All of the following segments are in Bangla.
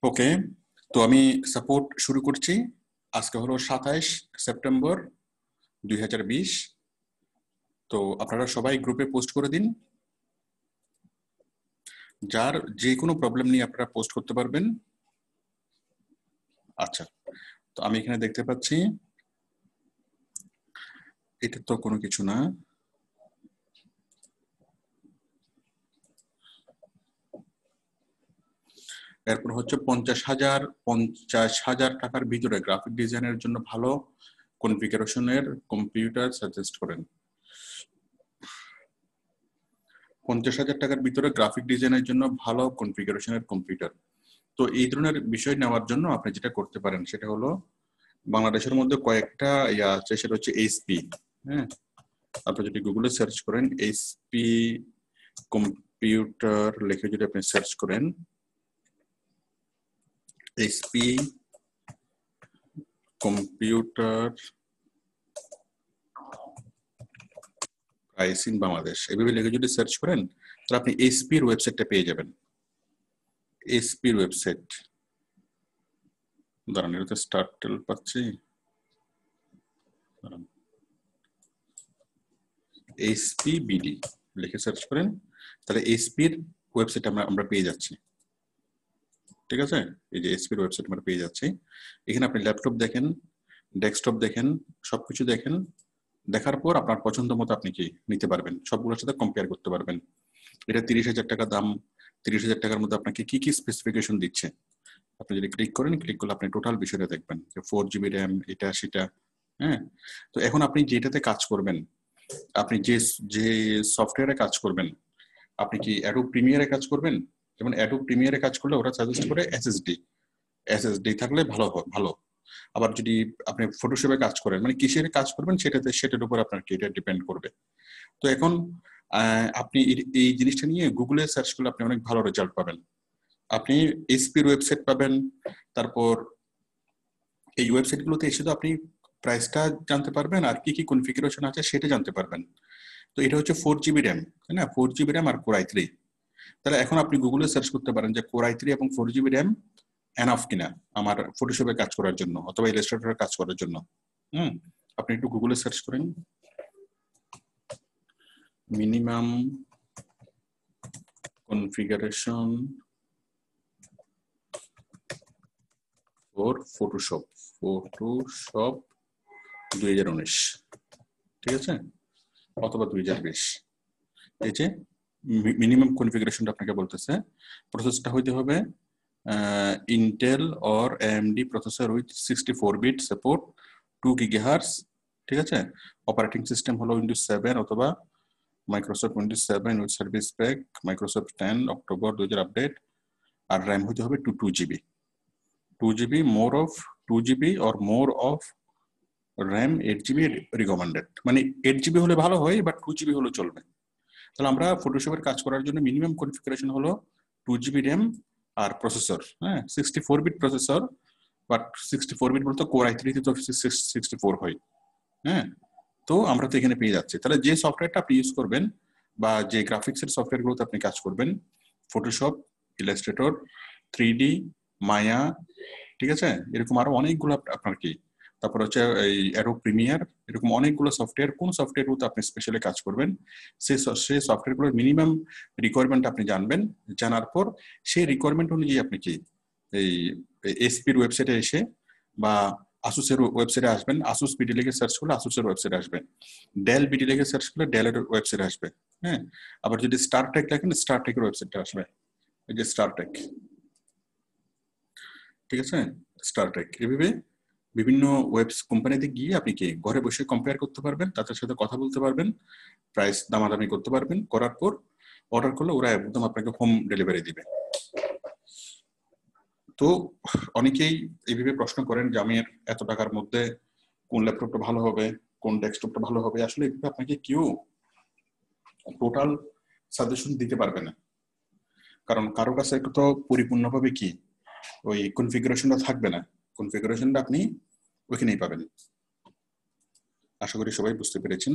ওকে, তো আমি সাপোর্ট শুরু করছি। আজকে হলো 27 সেপ্টেম্বর 2020। তো আপনারা সবাই গ্রুপে পোস্ট করে দিন, যার যে কোনো প্রবলেম নিয়ে আপনারা পোস্ট করতে পারবেন। আচ্ছা, তো আমি এখানে দেখতে পাচ্ছি এটা তো কোনো কিছু না। এরপর হচ্ছে 50,000 টাকার ভিতরে গ্রাফিক ডিজাইনের জন্য ভালো কনফিগারেশনের কম্পিউটার সাজেস্ট করেন। 50,000 টাকার ভিতরে গ্রাফিক ডিজাইনের জন্য ভালো কনফিগারেশনের কম্পিউটার। তো এই ধরনের বিষয় নেওয়ার জন্য আপনি যেটা করতে পারেন সেটা হলো, বাংলাদেশের মধ্যে কয়েকটা ইয়া আছে, সেটা হচ্ছে এইচপি। হ্যাঁ, আপনি যদি গুগলে সার্চ করেন এইচপি কম্পিউটার লিখে যদি আপনি সার্চ করেন HP computer price in Bangladesh এভাবে লিখে যদি সার্চ করেন তাহলে আপনি এইচপির ওয়েবসাইটটা পেয়ে যাবেন। এইচপির ওয়েবসাইট, দাঁড়ান এটাতে স্টার্ট টেল পাচ্ছি, এইচপি বিডি লিখে সার্চ করেন, তাহলে এইচপির ওয়েবসাইট আমরা পেয়ে যাচ্ছি। ঠিক আছে, এই যে এইচপির ওয়েবসাইট আমরা পেয়ে যাচ্ছি। এখানে আপনি ল্যাপটপ দেখেন, ডেস্কটপ দেখেন, সবকিছু দেখেন। দেখার পর আপনার পছন্দ মতো আপনি কি নিতে পারবেন, সবগুলোর সাথে কম্পেয়ার করতে পারবেন। এটা 30,000 টাকা দাম, 30,000 টাকার মধ্যে আপনাকে কি কি স্পেসিফিকেশন দিচ্ছে। আপনি যদি ক্লিক করেন, ক্লিক করলে আপনি টোটাল বিষয়টা দেখবেন যে 4GB র্যাম, এটা সেটা। হ্যাঁ, তো এখন আপনি যেটাতে কাজ করবেন, আপনি যে যে সফটওয়্যারে কাজ করবেন, আপনি কি অ্যাডোব প্রিমিয়ারে কাজ করবেন? যেমন অ্যাডোব প্রিমিয়ারে কাজ করলে ওরা সাজেস্ট করে এসএসডি থাকলে ভালো। আবার যদি আপনি ফটোশপে কাজ করেন, মানে কিসের কাজ করবেন সেটার উপর আপনার কি এটা ডিপেন্ড করবে। তো এখন আপনি এই জিনিসটা নিয়ে গুগলে সার্চ করলে আপনি অনেক ভালো রেজাল্ট পাবেন। আপনি এইচপির ওয়েবসাইট পাবেন, তারপর এই ওয়েবসাইটগুলোতে এসে তো আপনি প্রাইসটা জানতে পারবেন আর কি কি কনফিগারেশন আছে সেটা জানতে পারবেন। তো এটা হচ্ছে 4GB র্যাম, তাই না? 4GB র্যাম আর কোর i3। তাহলে এখন আপনি গুগলে সার্চ করতে পারেন যে কোর i3 এবং 4GB র্যাম এনাফ কিনা আমার ফটোশপে কাজ করার জন্য অথবা ইলাস্ট্রেটরে কাজ করার জন্য। আপনি একটু গুগলে সার্চ করেন মিনিমাম কনফিগারেশন ফর ফটোশপ 2019, ঠিক আছে, অথবা 2020। এই যে মিনিমাম কনফিগারেশনটা আপনাকে বলতেছে, প্রসেসটা হইতে হবে Intel or AMD processor with 64 bit support 2 GHz, ঠিক আছে। অপারেটিং সিস্টেম হলো উইন্ডোজ 7 অথবা Microsoft Windows 7 with service pack Microsoft 10 October 2000 update. আর র্যাম হইতে হবে 2GB, 2GB more of 2GB or more of RAM 8GB recommended, মানে 8GB হলে ভালো হয়, বাট 2GB হলে চলবে। তাহলে আমরা ফটোশপের কাজ করার জন্য মিনিমাম কনফিগারেশন হলো 2GB র্যাম আর প্রসেসর, হ্যাঁ 64 বিট প্রসেসর, বাট 64 বিট বলতে কোর i3 তে তো 64 হয়। হ্যাঁ, তো আমরা তো এখানে পেয়ে যাচ্ছি। তাহলে যে সফটওয়্যারটা আপনি ইউজ করবেন বা যে গ্রাফিক্সের সফটওয়্যারগুলোতে আপনি কাজ করবেন, ফটোশপ, ইলাস্ট্রেটর, 3D, মায়া, ঠিক আছে, এরকম আরো অনেকগুলো আপনার কি, তারপর হচ্ছে এই অ্যাডোব প্রিমিয়ার, এরকম অনেকগুলো সফটওয়্যার, কোন সফটওয়্যারগুলোতে আপনি স্পেশালি কাজ করবেন সেই সফটওয়্যারগুলোর মিনিমাম রিকোয়ারমেন্ট আপনি জানবেন। জানার পর সেই রিকোয়ারমেন্ট অনুযায়ী আপনি কি এই এসপির ওয়েবসাইটে এসে বা আসুসের ওয়েবসাইটে আসবেন, আসুস বিডি লিখে সার্চ করলে আসুসের ওয়েবসাইটে আসবে, ডেল বিডি লিখে সার্চ করলে ডেলের ওয়েবসাইটে আসবে। হ্যাঁ, আবার যদি স্টারটেক লেখেন স্টারটেকের ওয়েবসাইটে আসবে, এই যে স্টারটেক, ঠিক আছে, স্টারটেক। এভাবে বিভিন্ন ওয়েব কোম্পানিতে গিয়ে আপনি কি ঘরে বসে কম্পেয়ার করতে পারবেন, তাদের সাথে কথা বলতে পারবেন, প্রাইস দামাদামি করতে পারবেন, করার পর অর্ডার করলে ওরা একদম আপনাকে হোম ডেলিভারি দিবে। তো অনেকেই এইভাবে প্রশ্ন করেন যে আমি এত টাকার মধ্যে কোন ল্যাপটপটা ভালো হবে, কোন ডেস্কটপটা ভালো হবে। আসলে এভাবে আপনাকে কেউ টোটাল সাজেশন দিতে পারবে না, কারণ কারো কাছে তো পরিপূর্ণভাবে কি ওই কনফিগারেশনটা থাকবে না। কনফিগারেশনটা আপনি ওইখানেই পাবেন। আশা করি সবাই বুঝতে পেরেছেন।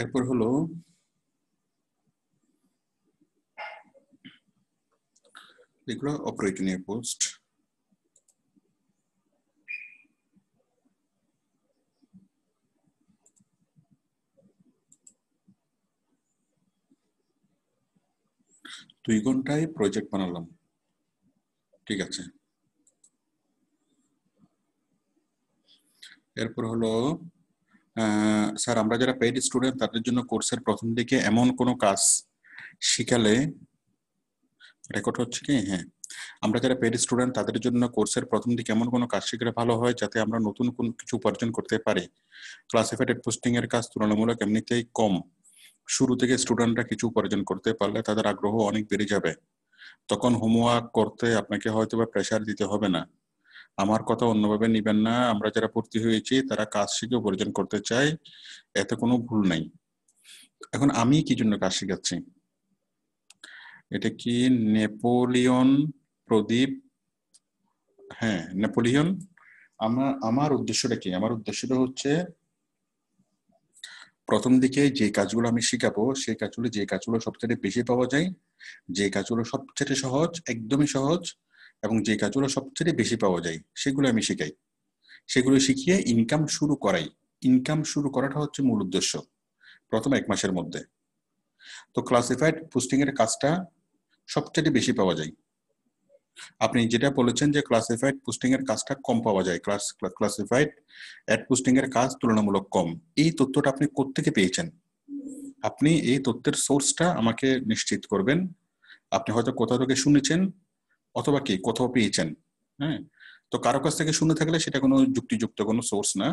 এরপর হলো এগুলো অপ্রয়োজনীয় পোস্ট। দুই ঘন্টায় প্রজেক্ট বানালাম, ঠিক আছে। এরপর হলো স্যার আমরা যারা পেইড স্টুডেন্ট তাদের জন্য কোর্সের প্রথম দিকে এমন কোনো কাজ শিখালে, রেকর্ড হচ্ছে কি? হ্যাঁ, আমরা যারা পেইড স্টুডেন্ট তাদের জন্য কোর্সের প্রথম দিকে এমন কোনো কাজ শিখলে ভালো হয় যাতে আমরা নতুন কোন কিছু উপার্জন করতে পারি। ক্লাসিফাইড পোস্টিং এর কাজ তুলনামূলক এমনিতেই কম, শুরু থেকে স্টুডেন্টরা কিছু উপার্জন করতে পারলে তাদের আগ্রহ অনেক বেড়ে যাবে। তখন হোমওয়ার্ক করতে আপনাকে হয়তো বা প্রেশার দিতে হবে না। আমার কথা অন্যভাবে নিবেন না, আমরা যারা ভর্তি হয়েছি তারা কাজ শিখে উপার্জন করতে চাই, এতে কোনো ভুল নাই। এখন আমি কি জন্য কাজ শিখাচ্ছি? এটা কি নেপোলিয়ন প্রদীপ? হ্যাঁ, নেপোলিয়ন। আমার উদ্দেশ্যটা কি? আমার উদ্দেশ্যটা হচ্ছে প্রথম দিকে যে কাজগুলো আমি শিখাবো সেই কাজগুলো, যে কাজগুলো সবচেয়ে বেশি পাওয়া যায়, যে কাজগুলো সবচেয়ে সহজ, একদমই সহজ, এবং যে কাজগুলো সবচেয়ে বেশি পাওয়া যায় সেগুলো আমি শিখাই। সেগুলো শিখিয়ে ইনকাম শুরু করাই। ইনকাম শুরু করাটা হচ্ছে মূল উদ্দেশ্য প্রথম 1 মাসের মধ্যে। তো ক্লাসিফাইড পোস্টিং এর কাজটা সবচেয়ে বেশি পাওয়া যায়। আপনি যেটা বলেছেন যে ক্লাসিফাইড পোস্টিং এর কাজটা কম পাওয়া যায়, ক্লাসিফাইড অ্যাড পোস্টিং এর কাজ তুলনামূলক কম, এই তথ্যটা আপনি কোত্থেকে পেয়েছেন? আপনি এই তথ্যের সোর্সটা আমাকে নিশ্চিত করবেন। আপনি হয়তো কোথাও থেকে শুনেছেন অথবা কি কোথাও পেয়েছেন। হ্যাঁ, তো কারো কাছ থেকে শুনে থাকলে সেটা কোনো যুক্তিযুক্ত কোনো সোর্স না।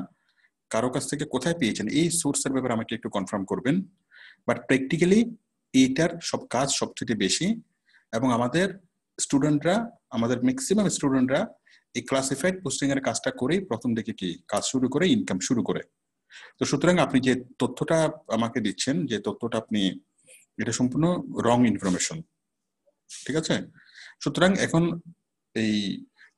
কারো কাছ থেকে কোথায় পেয়েছেন এই সোর্সের ব্যাপারে আমাকে একটু কনফার্ম করবেন। বাট প্র্যাকটিক্যালি এইটার সব কাজ সবচেয়ে বেশি, এবং আমাদের স্টুডেন্টরা, আমাদের ম্যাক্সিমাম স্টুডেন্টরা এই ক্লাসিফাইড পোস্টিং এর কাজটা করেই প্রথম দিকে কি কাজ শুরু করে, ইনকাম শুরু করে। তো সুতরাং আপনি যে তথ্যটা আমাকে দিচ্ছেন, যে তথ্যটা আপনি, এটা সম্পূর্ণ রং ইনফরমেশন, ঠিক আছে। সুতরাং এখন এই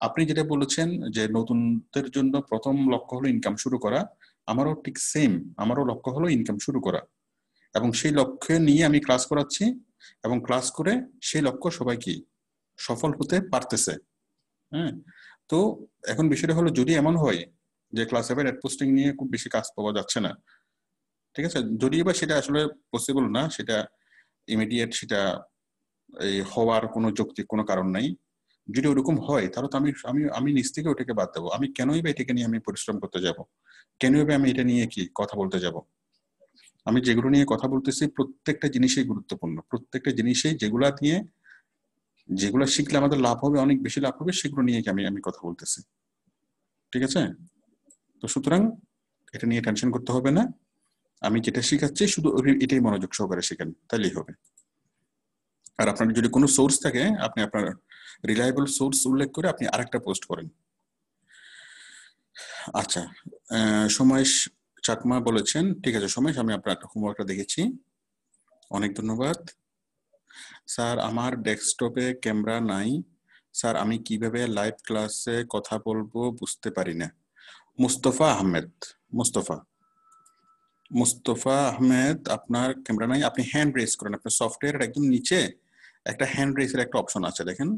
আপনি যেটা বলেছেন যে নতুনদের জন্য প্রথম লক্ষ্য হলো ইনকাম শুরু করা, আমারও ঠিক সেম, আমারও লক্ষ্য হলো ইনকাম শুরু করা, এবং সেই লক্ষ্যে নিয়ে আমি ক্লাস করাচ্ছি, এবং ক্লাস করে সেই লক্ষ্য সবাই কি সফল হতে পারতেছে। হ্যাঁ, তো এখন বিষয়টা হলো যদি এমন হয় যে ক্লাস 7 এড পোস্টিং নিয়ে খুব বেশি কাজ পাওয়া যাচ্ছে না, ঠিক আছে, যদিও বা সেটা আসলে পসিবল না, সেটা ইমিডিয়েট সেটা এই হওয়ার কোনো যৌক্তিক কোনো কারণ নাই। যদি ওরকম হয় তাহলে তো আমি আমি আমি নিজ থেকে ওটাকে বাদ দেবো। আমি কেনই বা এটাকে নিয়ে আমি পরিশ্রম করতে যাব? কেনই বা আমি এটা নিয়ে কি কথা বলতে যাব? আমি যেগুলো নিয়ে কথা বলতেছি প্রত্যেকটা জিনিসই গুরুত্বপূর্ণ, প্রত্যেকটা জিনিসই যেগুলো শিখলে আমাদের লাভ হবে, অনেক বেশি লাভ হবে, সেগুলো নিয়ে আমি আমি কথা বলতেছি, ঠিক আছে। তো সুতরাং এটা নিয়ে টেনশন করতে হবে না, আমি যেটা শিখাচ্ছি শুধু এটাই মনোযোগ সহকারে শেখেন, তাহলেই হবে। আর আপনার যদি কোনো সোর্স থাকে, আপনি আপনার রিলায়েবল সোর্স উল্লেখ করে আপনি আরেকটা পোস্ট করেন। আচ্ছা, সময় চাকমা বলেছেন, ঠিক আছে সময়, আমি আপনার হোমওয়ার্কটা দেখেছি, অনেক ধন্যবাদ। স্যার আমার ডেস্কটপে ক্যামেরা নাই, স্যার আমি কিভাবে লাইভ ক্লাসে কথা বলবো বুঝতে পারি না। মুস্তফা আহমেদ, মুস্তফা মুস্তফা আহমেদ, আপনার ক্যামেরা নাই, আপনি হ্যান্ড রেজ করেন, আপনার সফটওয়্যারের একদম নিচে একটা হ্যান্ড রেজের একটা অপশন আছে, দেখেন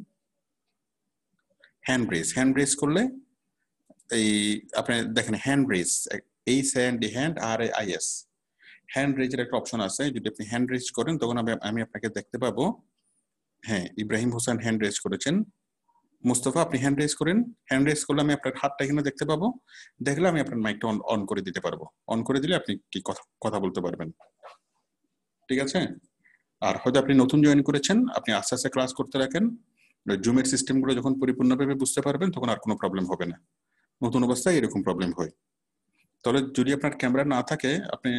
হ্যান্ড রেজ করলে এই আপনি দেখেন hand raise, hand R I S, হ্যান্ড রেজের একটা অপশন আছে, যদি আপনি হ্যান্ড রেজ করেন তখন আমি আপনাকে দেখতে পাবো। হ্যাঁ, ইব্রাহিম হোসেন হ্যান্ড রেজ করেছেন। মুস্তফা আপনি হ্যান্ড রেজ করেন, হ্যান্ড রেজ করলে আমি আপনার হাতটা এখানে দেখতে পাবো, দেখলে আমি আপনার মাইকটা অন করে দিতে পারবো, অন করে দিলে আপনি কি কথা বলতে পারবেন, ঠিক আছে। আর হয়তো আপনি নতুন জয়েন করেছেন, আপনি আস্তে আস্তে ক্লাস করতে রাখেন, জুমের সিস্টেমগুলো যখন পরিপূর্ণভাবে বুঝতে পারবেন তখন আর কোনো প্রবলেম হবে না। নতুন অবস্থায় এরকম প্রবলেম হয়। তাহলে যদি আপনার ক্যামেরা না থাকে, আপনি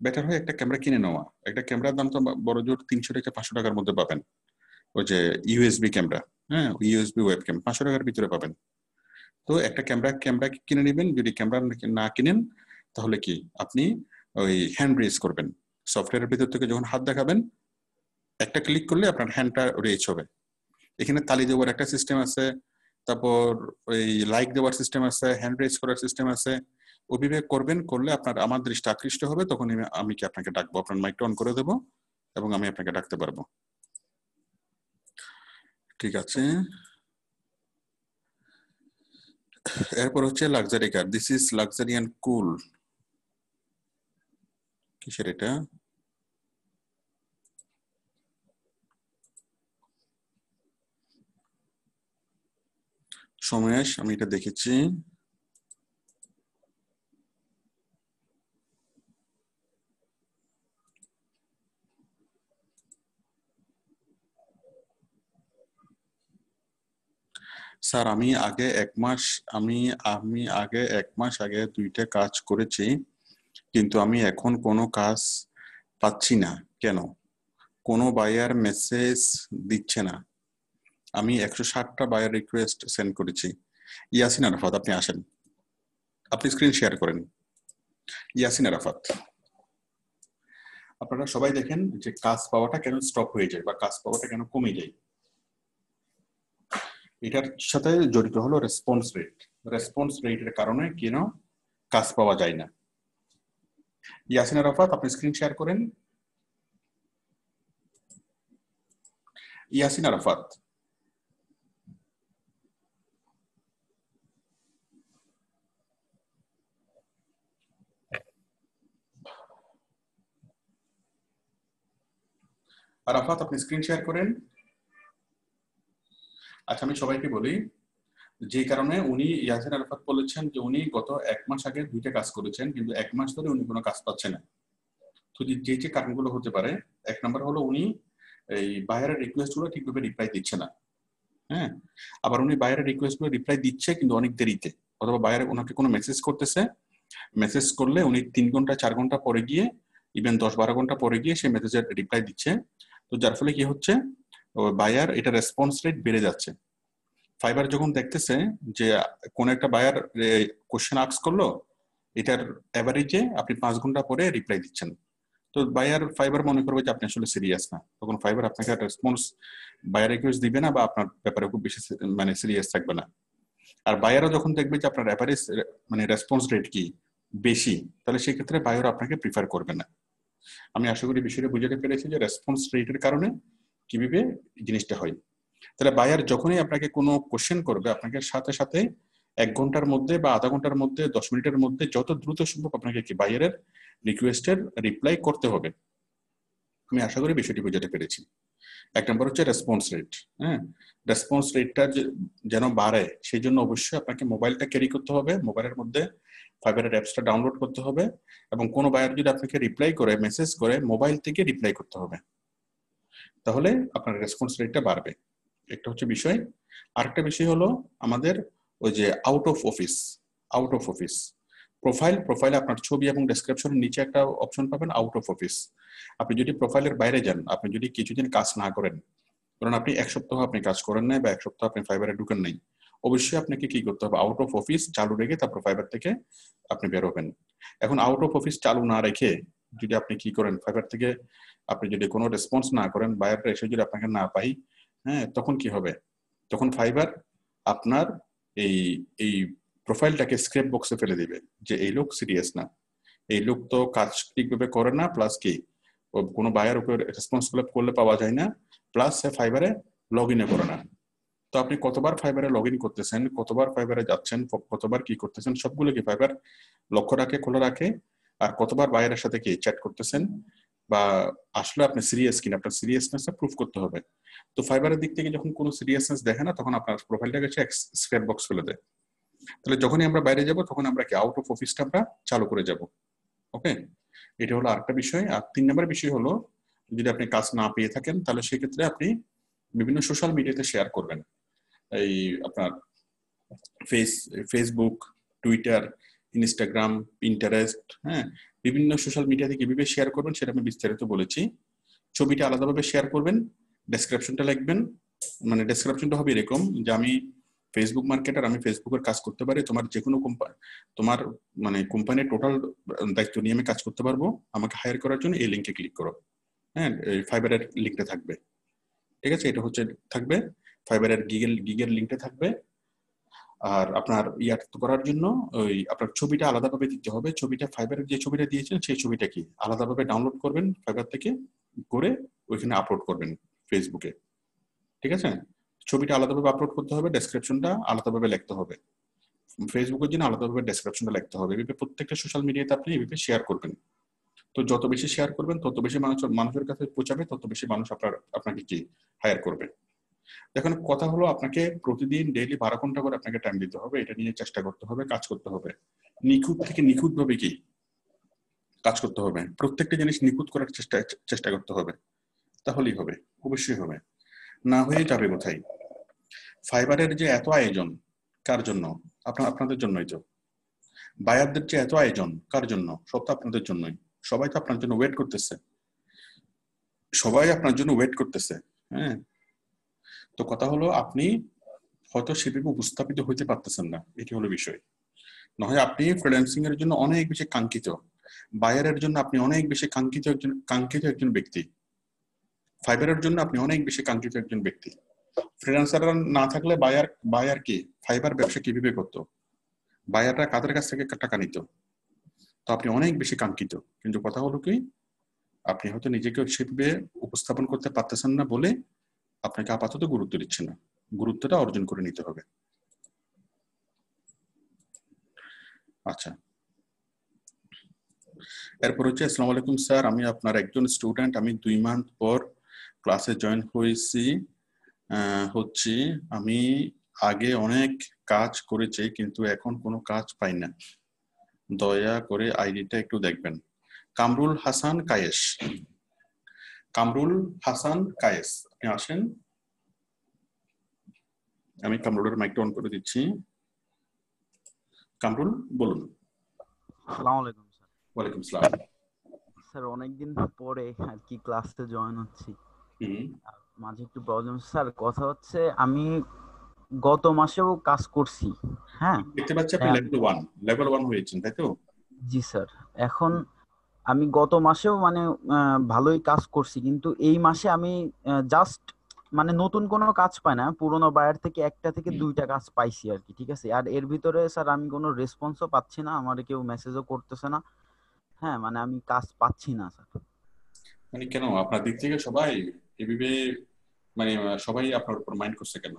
বেটার হয় একটা ক্যামেরা কিনে নেওয়া। একটা ক্যামেরার দাম তো বড় জোর 300 থেকে 500 টাকার মধ্যে পাবেন, ওই যে ইউএসবি ক্যামেরা, হ্যাঁ ইউএসবি ওয়েব ক্যাম 500 টাকার ভিতরে পাবেন। তো একটা ক্যামেরা কিনে নেবেন। যদি ক্যামেরা না কিনেন তাহলে কি আপনি ওই হ্যান্ড রেজ করবেন, সফটওয়্যারের ভিতর থেকে যখন হাত দেখাবেন একটা ক্লিক করলে আপনার হ্যান্ডটা রেজ হবে। এখানে তালি দেওয়ার একটা সিস্টেম আছে, তারপর ওই লাইক দেওয়ার সিস্টেম আছে, হ্যান্ড রেজ করার সিস্টেম আছে। ওইভাবে করবেন, করলে আপনার আমার দৃষ্টি আকৃষ্ট হবে, তখন আমি কি আপনাকে ডাকবো, আপনার মাইকটা অন করে দেবো এবং আমি আপনাকে ডাকতে পারবো। ঠিক আছে, এরপর হচ্ছে luxury car. This is luxury and কুল। কিসের এটা? সমেশ, আমি এটা দেখেছি। স্যার আমি আগে এক মাস আমি আমি আগে 1 মাস আগে 2টা কাজ করেছি, কিন্তু আমি এখন কোনো কাজ পাচ্ছি না কেন? কোনো বায়ার মেসেজ দিচ্ছে না। আমি 160টা বায়ার রিকোয়েস্ট সেন্ড করেছি। ইয়াসিন আরাফাত, আপনি আসেন, আপনি স্ক্রিন শেয়ার করেন। ইয়াসিন আরাফাত, আপনারা সবাই দেখেন যে কাজ পাওয়াটা কেন স্টপ হয়ে যায় বা কাজ পাওয়াটা কেন কমে যায়। এটার সাথে জড়িত হলো রেসপন্স রেট। রেসপন্স রেটের কারণে কেন কাজ পাওয়া যায় না। ইয়াসিন আরাফাত, আপনি স্ক্রিন শেয়ার করেন। ইয়াসিন আরাফাত, আরাফাত আপনি স্ক্রিন শেয়ার করেন। আচ্ছা, আমি সবাইকে বলি যে কারণে উনি ইয়াসিন আরাফাত বলেছেন যে উনি গত 1 মাস আগে 2টা কাজ করেছেন, কিন্তু 1 মাস ধরে উনি কোনো কাজ পাচ্ছেন না। তো যে যে কারণগুলো হতে পারে, 1 নম্বর হলো উনি এই বায়ারের রিকোয়েস্ট গুলো ঠিকভাবে রিপ্লাই দিচ্ছে না। হ্যাঁ, আবার উনি বায়ারের রিকোয়েস্ট গুলো রিপ্লাই দিচ্ছে কিন্তু অনেক দেরিতে, অথবা বায়ার ওনাকে কোনো মেসেজ করতেছে, মেসেজ করলে উনি 3 ঘন্টা 4 ঘন্টা পরে গিয়ে, ইভেন 10-12 ঘন্টা পরে গিয়ে সে মেসেজের রিপ্লাই দিচ্ছে। তো যার ফলে কি হচ্ছে, বায়ার এটা রেসপন্স রেট বেড়ে যাচ্ছে। ফাইবার যখন দেখতেছে যে কোন একটা বায়ার কোশ্চেন আস্ক করলো, এটার অ্যাভারেজে আপনি 5 ঘন্টা পরে রিপ্লাই দিচ্ছেন, তো বায়ার ফাইবার মনে করবে যে আপনি আসলে সিরিয়াস না, তখন ফাইবার আপনাকে রেসপন্স বায়ার রিকোয়েস্ট দিবে না বা আপনার ব্যাপারে খুব বেশি মানে সিরিয়াস থাকবে না। আর বায়ারও যখন দেখবে যে আপনার অ্যাভারেজ মানে রেসপন্স রেট কি বেশি, তাহলে সেই ক্ষেত্রে বায়ার আপনাকে প্রিফার করবে না। আমি আশা করি বিষয়টা বুঝাতে পেরেছি যে রেসপন্স রেটের কারণে কিভাবে জিনিসটা হয়। তাহলে বায়ার যখনই আপনাকে কোনো কোশ্চেন করবে, আপনাকে সাথে সাথে 1 ঘন্টার মধ্যে বা আধা ঘন্টার মধ্যে 10 মিনিটের মধ্যে যত দ্রুত সম্ভব আপনাকে কি বায়ারের রিকোয়েস্টের রিপ্লাই করতে হবে। আমি আশা করি বিষয়টি বুঝাতে পেরেছি। 1 নম্বর হচ্ছে রেসপন্স রেট। হ্যাঁ, রেসপন্স রেটটা যেন বাড়ে সেই জন্য অবশ্যই আপনাকে মোবাইলটা ক্যারি করতে হবে, মোবাইলের মধ্যে ফাইবারের অ্যাপসটা ডাউনলোড করতে হবে, এবং কোনো বায়ার যদি আপনাকে রিপ্লাই করে, মেসেজ করে, মোবাইল থেকে রিপ্লাই করতে হবে, তাহলে আপনার রেসপন্স রেটটা বাড়বে। একটা হচ্ছে বিষয়। আরেকটা বিষয় হলো আমাদের ওই যে out of office, out of office প্রোফাইলে আপনার ছবি এবং ডেসক্রিপশনের নিচে একটা অপশন পাবেন আউট অফ অফিস। আপনি যদি প্রোফাইলের বাইরে যান, আপনি যদি কিছুদিন কাজ না করেন, কারণ আপনি 1 সপ্তাহ আপনি কাজ করেন নাই বা 1 সপ্তাহ আপনি ফাইবারে ঢুকেন নাই, অবশ্যই আপনাকে কি করতে হবে, আউট অফ অফিস চালু রেখে তারপর ফাইবার থেকে আপনি বের হবেন। এখন আউট অফ অফিস চালু না রেখে যদি আপনি কি করেন, ফাইবার থেকে আপনি যদি কোনো রেসপন্স না করেন, বায়াররা এসে যদি আপনাকে না পাই, হ্যাঁ, তখন কি হবে, তখন ফাইবার আপনার এই এই প্রোফাইলটাকে স্ক্র্যাপ বক্সে ফেলে দিবে যে এই লোক সিরিয়াস না, এই লোক তো কাজ ঠিকভাবে করে না, প্লাস কি কোনো বায়ার উপর রেসপন্স করলে পাওয়া যায় না, প্লাস সে ফাইবারে লগ ইনে করে না। তো আপনি কতবার ফাইবারে লগ ইন করতেছেন, কতবার ফাইবারে যাচ্ছেন, কতবার কি করতেছেন, সবগুলো কি ফাইবার লক্ষ্য রাখে, খোলা রাখে। আর কতবার বায়ারের সাথে কি চ্যাট করতেছেন, বা আসলে আপনি সিরিয়াস কিনা, আপনার সিরিয়াসনেসটা প্রুফ করতে হবে। তো ফাইবারের দিক থেকে যখন কোনো সিরিয়াসনেস দেখে না, তখন আপনার প্রোফাইলটাকে স্ক্র্যাপ বক্স ফেলে দেয়। তাহলে যখনই আমরা বাইরে যাব, তখন আমরা কি আউট অফ অফিসটা আমরা চালু করে যাব। ওকে, এটা হলো আরেকটা বিষয়। আর 3 নম্বর বিষয় হলো, যদি আপনি কাজ না পেয়ে থাকেন, তাহলে সেক্ষেত্রে আপনি বিভিন্ন সোশ্যাল মিডিয়াতে শেয়ার করবেন। এই আপনার ফেসবুক, টুইটার, ইনস্টাগ্রাম, পিন্টারেস্ট, হ্যাঁ, বিভিন্ন সোশ্যাল মিডিয়াতে কিভাবে শেয়ার করবেন সেটা আমি বিস্তারিত বলেছি। ছবিটা আলাদাভাবে শেয়ার করবেন, ডেসক্রিপশনটা লিখবেন, মানে ডেসক্রিপশনটা হবে এরকম যে আমি ফেসবুক মার্কেটার, আমি ফেসবুকের কাজ করতে পারি, তোমার যে কোনো কোম্পানি, তোমার মানে কোম্পানির টোটাল দায়িত্ব নিয়ে আমি কাজ করতে পারবো, আমাকে হায়ার করার জন্য এই লিঙ্কে ক্লিক করো। হ্যাঁ, ফাইবারের লিঙ্কটা থাকবে। ঠিক আছে, এটা হচ্ছে থাকবে ফাইবারের গিগের লিঙ্কটা থাকবে। আর আপনার ইয়ার করার জন্য ওই আপনার ছবিটা আলাদাভাবে দিতে হবে। ছবিটা ফাইবারের যে ছবিটা দিয়েছেন সেই ছবিটা কি আলাদাভাবে ডাউনলোড করবেন ফাইবার থেকে, করে ওইখানে আপলোড করবেন ফেসবুকে। ঠিক আছে, ছবিটা আলাদাভাবে আপলোড করতে হবে, ডেসক্রিপশনটা আলাদাভাবে লিখতে হবে, ফেসবুকের জন্য আলাদাভাবে ডেসক্রিপশনটা লিখতে হবে। এভাবে প্রত্যেকটা সোশ্যাল মিডিয়াতে আপনি এভাবে শেয়ার করবেন। তো যত বেশি শেয়ার করবেন তত বেশি মানুষের কাছে পৌঁছাবে, তত বেশি মানুষ আপনাকে কি হায়ার করবে। এখন কথা হলো আপনাকে প্রতিদিন ডেইলি 12 ঘন্টা করে আপনাকে টাইম দিতে হবে, এটা নিয়ে চেষ্টা করতে হবে, কাজ করতে হবে, নিখুঁত থেকে নিখুঁত ভাবে কি কাজ করতে হবে, প্রত্যেকটা জিনিস নিখুঁত করার চেষ্টা করতে হবে, তাহলেই হবে, অবশ্যই হবে, না হয়ে যাবে কোথায়। ফাইবারের যে এত আয়োজন কার জন্য? আপনাদের জন্যই তো। বায়ারদের যে এত আয়োজন কার জন্য? সব তো আপনাদের জন্যই। সবাই তো আপনার জন্য ওয়েট করতেছে, সবাই আপনার জন্য ওয়েট করতেছে। হ্যাঁ, তো কথা হলো আপনি হয়তো সেভাবে উপস্থাপিত হইতে পারতেছেন না, এটি হলো বিষয়। নয় আপনি ফ্রিল্যান্সিং এর জন্য অনেক বেশি কাঙ্ক্ষিত, বায়ারের জন্য আপনি অনেক বেশি কাঙ্ক্ষিত একজন ব্যক্তি, ফাইবারের জন্য আপনি অনেক বেশি কাঙ্ক্ষিত একজন ব্যক্তি। ফ্রিল্যান্সার না থাকলে বায়ার কি ফাইবার ব্যবসা কিভাবে করতো? বায়াররা কাদের কাছ থেকে টাকা নিত? তো আপনি অনেক বেশি কাঙ্ক্ষিত, কিন্তু কথা হলো কি আপনি হয়তো নিজেকে সেভাবে উপস্থাপন করতে পারতেছেন না বলে আপনাকে আপাতত গুরুত্ব দিচ্ছে না, গুরুত্বটা অর্জন করে নিতে হবে। আচ্ছা, এরপর হচ্ছে আসসালামু আলাইকুম স্যার, আমি আপনার একজন স্টুডেন্ট, আমি 2 মাস পর ক্লাসে জয়েন হয়েছি, হচ্ছে আমি আগে অনেক কাজ করেছি কিন্তু এখন কোনো কাজ পাই না, দয়া করে আইডিটা একটু দেখবেন। কামরুল হাসান কায়েস, কামরুল হাসান কায়েস, আপনি আসেন, আমি কামরুলের মাইকটা অন করে দিচ্ছি। কামরুল বলুন। আসসালামু আলাইকুম স্যার। ওয়ালাইকুম আসসালাম। স্যার অনেকদিন পরে আর কি ক্লাসে জয়েন হচ্ছি, হুম, মাঝে একটু প্রবলেম। স্যার কথা হচ্ছে আমি গত মাসেও কাজ করছি। হ্যাঁ, দেখতে পাচ্ছি আপনি লেভেল 1 হয়েছেন, তাই তো? জি স্যার। এখন আমি গত মাসেও মানে ভালোই কাজ করছি, কিন্তু এই মাসে আমি জাস্ট মানে নতুন কোনো কাজ পাই না, পুরোনো বায়ার থেকে একটা থেকে দুইটা কাজ পাইছি আর কি। ঠিক আছে, আর এর ভিতরে স্যার আমি কোনো রেসপন্সও পাচ্ছি না, আমার কেউ মেসেজও করতেছে না। হ্যাঁ, মানে আমি কাজ পাচ্ছি না স্যার। মানে কেন আপনার দিক থেকে সবাই এভাবে মানে সবাই আপনার উপর মাইন্ড করছে কেন?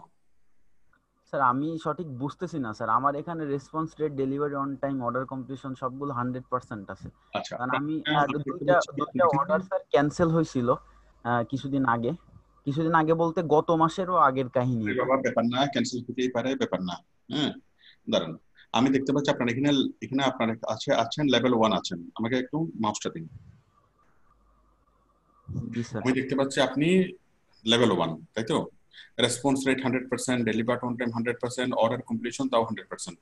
স্যার আমি সঠিক বুঝতেছি না স্যার, আমার এখানে response rate, delivery on time, order completion সবগুলো 100% আছে। আচ্ছা, কারণ আমি আমি দেখতে দুইটা পাচ্ছি দুইটা অর্ডার স্যার ক্যান্সেল হয়েছিল কিছুদিন আগে। কিছুদিন আগে বলতে গত মাসেরও আগের কাহিনী এটা। বাবা ব্যাপার না, ক্যান্সেল হতেই পারে, ব্যাপার না। হ্যাঁ, দাঁড়ান, আমি দেখতে পাচ্ছি আপনার এখানে এখানে আপনার আছেন লেভেল 1 আছেন, আমাকে একটু মাউসটা দিন। জি স্যার। আমি দেখতে পাচ্ছি আপনি লেভেল 1, তাই তো? Response rate 100%, deliver on time 100%, order completion তাও 100%।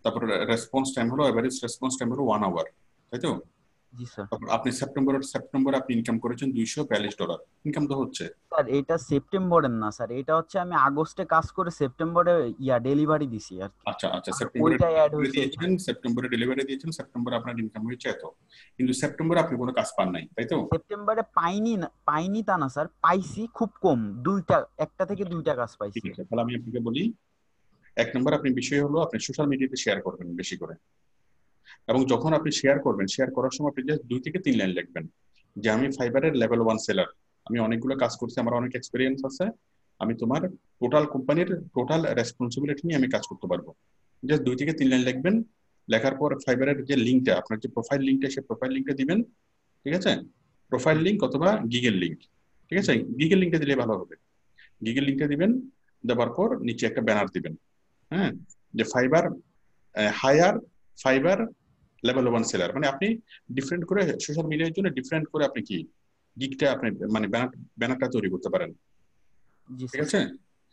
তারপর রেসপন্স টাইম হলো, এভারেজ রেসপন্স টাইম হলো 1 আওয়ার, তাই তো? জি স্যার। তারপর আপনি সেপ্টেম্বরে আপনি ইনকাম করেছেন $242, ইনকাম তো হচ্ছে। স্যার এটা সেপ্টেম্বরের না স্যার, এটা হচ্ছে আমি আগস্টে কাজ করে সেপ্টেম্বরে ডেলিভারি দিছি আর কি। আচ্ছা আচ্ছা, আর সেপ্টেম্বরে ওইটাই অ্যাড ডেলিভারি হয়েছে দিয়েছেন, এখানে। সেপ্টেম্বরে আপনার ইনকাম হয়েছে এত, কিন্তু সেপ্টেম্বরে আপনি কোনো কাজ পান নাই, তাই তো? সেপ্টেম্বরে পাইনি না, পাইনি তা না স্যার, পাইছি খুব কম, দুইটা, একটা থেকে দুইটা কাজ ঠিক পাইছি। আছে, তাহলে আমি আপনাকে বলি, 1 নম্বর আপনি বিষয় হলো আপনি সোশ্যাল মিডিয়াতে শেয়ার করবেন বেশি করে, এবং যখন আপনি শেয়ার করবেন, শেয়ার করার সময় আপনি জাস্ট 2 থেকে 3 লাইন লিখবেন যে আমি ফাইবারের লেভেল 1 সেলার, আমি অনেকগুলো কাজ করছি, আমার অনেক এক্সপিরিয়েন্স আছে, আমি তোমার টোটাল কোম্পানির টোটাল রেসপন্সিবিলিটি নিয়ে আমি কাজ করতে পারবো। জাস্ট 2 থেকে 3 লাইন লিখবেন, লেখার পর ফাইবারের যে লিঙ্কটা, আপনার যে প্রোফাইল লিঙ্কটা, সেই প্রোফাইল লিঙ্কটা দিবেন, ঠিক আছে? প্রোফাইল লিঙ্ক অথবা গিগেল লিঙ্ক, ঠিক আছে? গিগেল লিঙ্কটা দিলে ভালো হবে, গিগেল লিঙ্কটা দিবেন, দেওয়ার পর নিচে একটা ব্যানার দিবেন, হ্যাঁ, যে Fiverr higher Fiverr level 1 seller, মানে আপনি ডিফারেন্ট করে সোশ্যাল মিডিয়ার জন্য ডিফারেন্ট করে আপনি কি গিগটা আপনি মানে ব্যানারটা তৈরি করতে পারেন, জি ঠিক স্যার। আছে?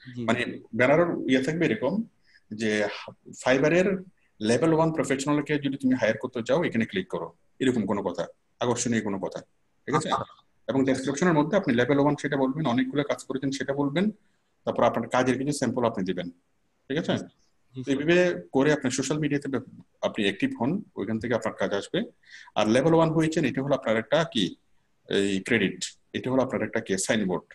জি জি। মানে ব্যানারের ইয়ে থাকবে এরকম যে ফাইবারের লেভেল 1 প্রফেশনালকে যদি তুমি হায়ার করতে চাও এখানে ক্লিক করো, এরকম কোনো কথা, আকর্ষণীয় কোনো কথা, ঠিক আছে? আচ্ছা। এবং ডেসক্রিপশনের মধ্যে আপনি লেভেল 1 সেটা বলবেন, অনেকগুলো কাজ করেছেন সেটা বলবেন, তারপর আপনার কাজের কিছু স্যাম্পল আপনি দিবেন, ঠিক আছে? জি জি তো স্যার। এইভাবে করে আপনি সোশ্যাল মিডিয়াতে আপনি অ্যাক্টিভ হন, ওইখান থেকে আপনার কাজ আসবে। আর লেভেল 1 হয়েছেন, এটা হলো আপনার একটা কি এই ক্রেডিট, এটা হলো আপনার একটা কি সাইনবোর্ড,